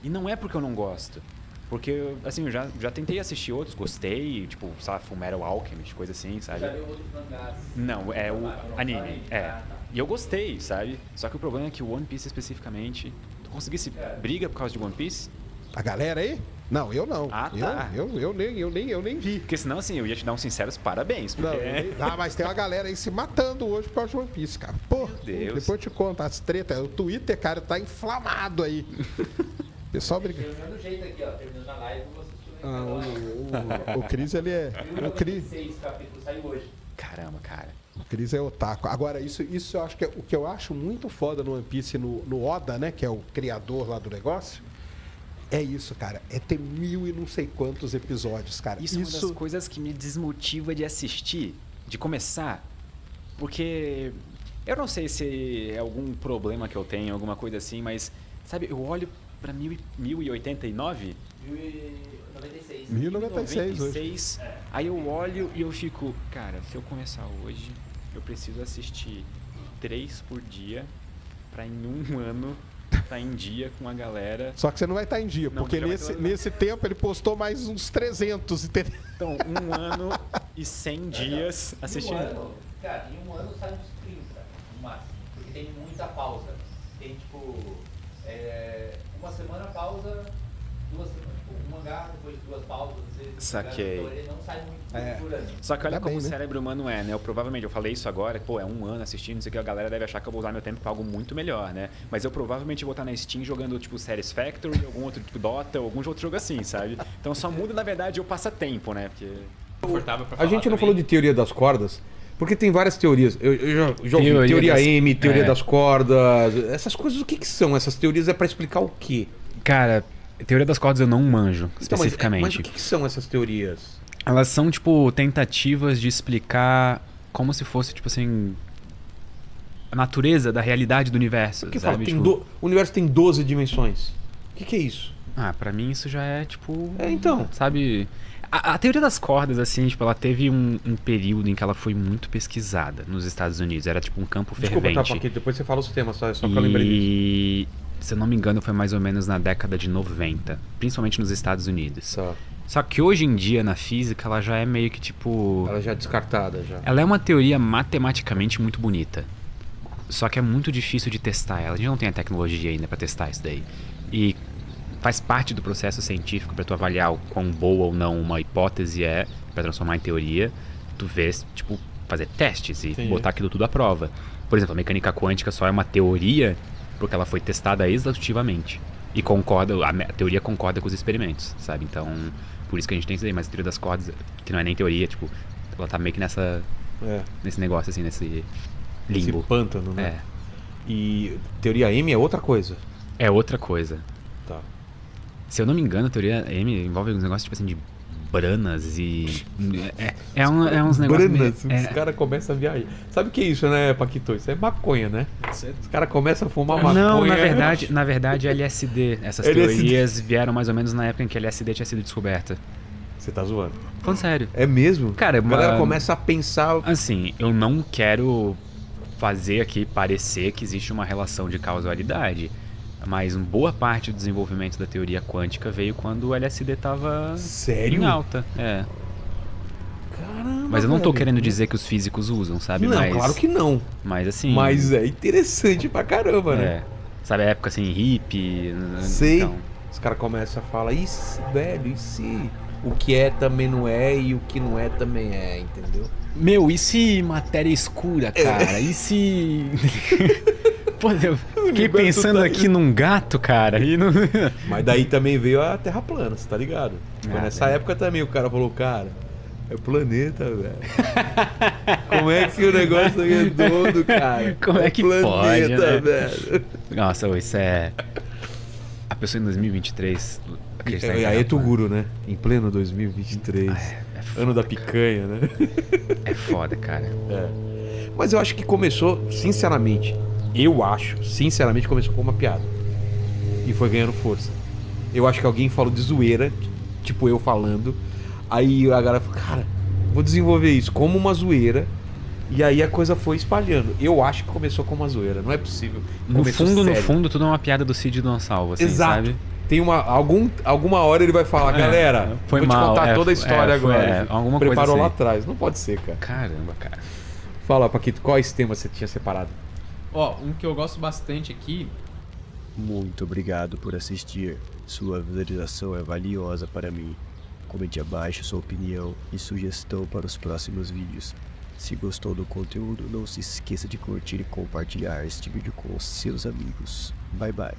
E não é porque eu não gosto. Porque, assim, eu já tentei assistir outros, gostei, tipo, sabe, Fullmetal Alchemist, coisa assim, sabe? Já leu outros mangás? Não, é o anime, E eu gostei, sabe? Só que o problema é que o One Piece especificamente... Tu conseguisse briga por causa de One Piece? A galera aí? Não, eu não. Ah, tá. Eu nem vi. Porque senão, assim, eu ia te dar uns sinceros parabéns, Não, porque... mas tem uma galera aí se matando hoje por causa de One Piece, cara. Pô, Deus. depois eu te conto as tretas. O Twitter, cara, tá inflamado aí. O pessoal briga. Terminando o jeito aqui, ó. Terminando a live, eu vou assistir O Cris, ele é. O Cris, 6 capítulos, saiu hoje. Caramba, cara. o Cris é otaku. Agora, isso eu acho que é o que eu acho muito foda no One Piece, no Oda, né? Que é o criador lá do negócio. É isso, cara. É ter 1000 e não sei quantos episódios, cara. Isso é uma das coisas que me desmotiva de assistir, de começar, porque eu não sei se é algum problema que eu tenho, alguma coisa assim, mas, sabe, eu olho pra 1089, 1096. 1096 hoje. 96, aí eu olho e eu fico, cara, se eu começar hoje, eu preciso assistir 3 por dia pra em um ano estar em dia com a galera. Só que você não vai estar em dia, Não, porque já vai estar- nesse tempo ele postou mais uns 300, entendeu? Então, 1 ano e 100 dias assistindo. Cara, em um ano sai uns 30, no máximo. Porque tem muita pausa. Tem tipo. Uma semana pausa, 2 semanas. Tipo, um mangá, depois 2 pausas, às vezes. Saquei. Então ele não sai muito por ano. Só que olha Dá como bem, o né? cérebro humano é, né? Eu falei isso agora, pô, é 1 ano assistindo, não sei o que, a galera deve achar que eu vou usar meu tempo pra algo muito melhor, né? Mas eu provavelmente vou estar na Steam jogando, tipo, Satisfactory, algum outro, tipo, Dota, algum outro jogo assim, sabe? Então só muda, na verdade, o passatempo, né? Porque... Confortável pra A falar gente não também. falou de teoria das cordas, porque tem várias teorias. Eu já ouvi Teoria teoria das- M, teoria é. das cordas. Essas coisas, o que são? Essas teorias é pra explicar o quê? Cara, teoria das cordas eu não manjo, Então, mas o que são essas teorias? Elas são, tipo, tentativas de explicar como se fosse, tipo assim, a natureza da realidade do universo, Porque sabe? fala, Tipo, o universo tem 12 dimensões. O que é isso? Ah, pra mim isso já é, tipo... Então. Sabe... A teoria das cordas, assim, tipo, ela teve um período em que ela foi muito pesquisada nos Estados Unidos. Era, tipo, um campo Desculpa, fervente. tá, porque depois você fala os temas, só que eu lembrei disso. E, se eu não me engano, foi mais ou menos na década de 90. Principalmente nos Estados Unidos. Só. Só que hoje em dia, na física, ela já é meio que, tipo... Ela já é descartada, já. Ela é uma teoria matematicamente muito bonita. Só que é muito difícil de testar ela. A gente não tem a tecnologia ainda pra testar isso daí. E faz parte do processo científico pra tu avaliar o quão boa ou não uma hipótese é pra transformar em teoria. Tu vês, tipo, fazer testes e Entendi. botar aquilo tudo à prova. Por exemplo, a mecânica quântica só é uma teoria porque ela foi testada exaustivamente. E a teoria concorda com os experimentos, sabe? Então, por isso que a gente tem isso aí. Mas a teoria das cordas, que não é nem teoria, tipo, ela tá meio que nesse negócio, assim, nesse limbo. Esse pântano, né? É. E teoria M é outra coisa. É outra coisa. Tá. Se eu não me engano, a teoria M envolve uns negócios tipo assim de branas e. É uns negócios. Branas, meio- os caras começam a viajar. Sabe o que é isso, né, Paquito? Isso é maconha, né? Os caras começam a fumar maconha. Não, na verdade, LSD. Essas LSD. teorias vieram mais ou menos na época em que LSD tinha sido descoberta. Você tá zoando. Falando sério. É mesmo? Cara, a galera uma- começa a pensar. Assim, eu não quero fazer aqui parecer que existe uma relação de causalidade. Mas uma boa parte do desenvolvimento da teoria quântica veio quando o LSD tava Sério? em alta. É. Caramba. Mas eu não tô velho. querendo dizer que os físicos usam, sabe? Não, mas, claro que não. Mas assim. Mas é interessante pra caramba, né? É. Sabe a época assim, hippie? Sei. Então, Os caras começam a falar, e se, velho, e se o que é também não é e o que não é também é, entendeu? Meu, e se matéria escura, cara? E se... Pô, eu fiquei pensando aqui num gato, cara, e não... Mas daí também veio a Terra plana, você tá ligado? Foi Ah, nessa época também o cara falou, cara, é planeta, velho. Como é que o negócio é redondo, cara? Como é que planeta, pode, né? velho. Nossa, isso é... A pessoa em 2023... acreditar em E Terra aí, plana Toguro, né? Em pleno 2023. é foda, Ano da picanha, né? É foda, cara. É. Mas eu acho que começou, sinceramente, começou com uma piada. E foi ganhando força. Eu acho que alguém falou de zoeira, tipo eu falando. Aí a galera falou, cara, vou desenvolver isso como uma zoeira. E aí a coisa foi espalhando. Eu acho que começou com uma zoeira, não é possível. No Começou fundo, sério. tudo é uma piada do Cid do Salvo, assim, Exato. sabe? Tem alguma hora ele vai falar, galera, foi vou mal, te contar toda a história foi, agora. alguma coisa Preparou assim. lá atrás. Não pode ser, cara. Caramba, cara. Fala, Paquito, quais temas você tinha separado? Ó, um que eu gosto bastante aqui. Muito obrigado por assistir. Sua visualização é valiosa para mim. Comente abaixo sua opinião e sugestão para os próximos vídeos. Se gostou do conteúdo, não se esqueça de curtir e compartilhar este vídeo com seus amigos. Bye bye.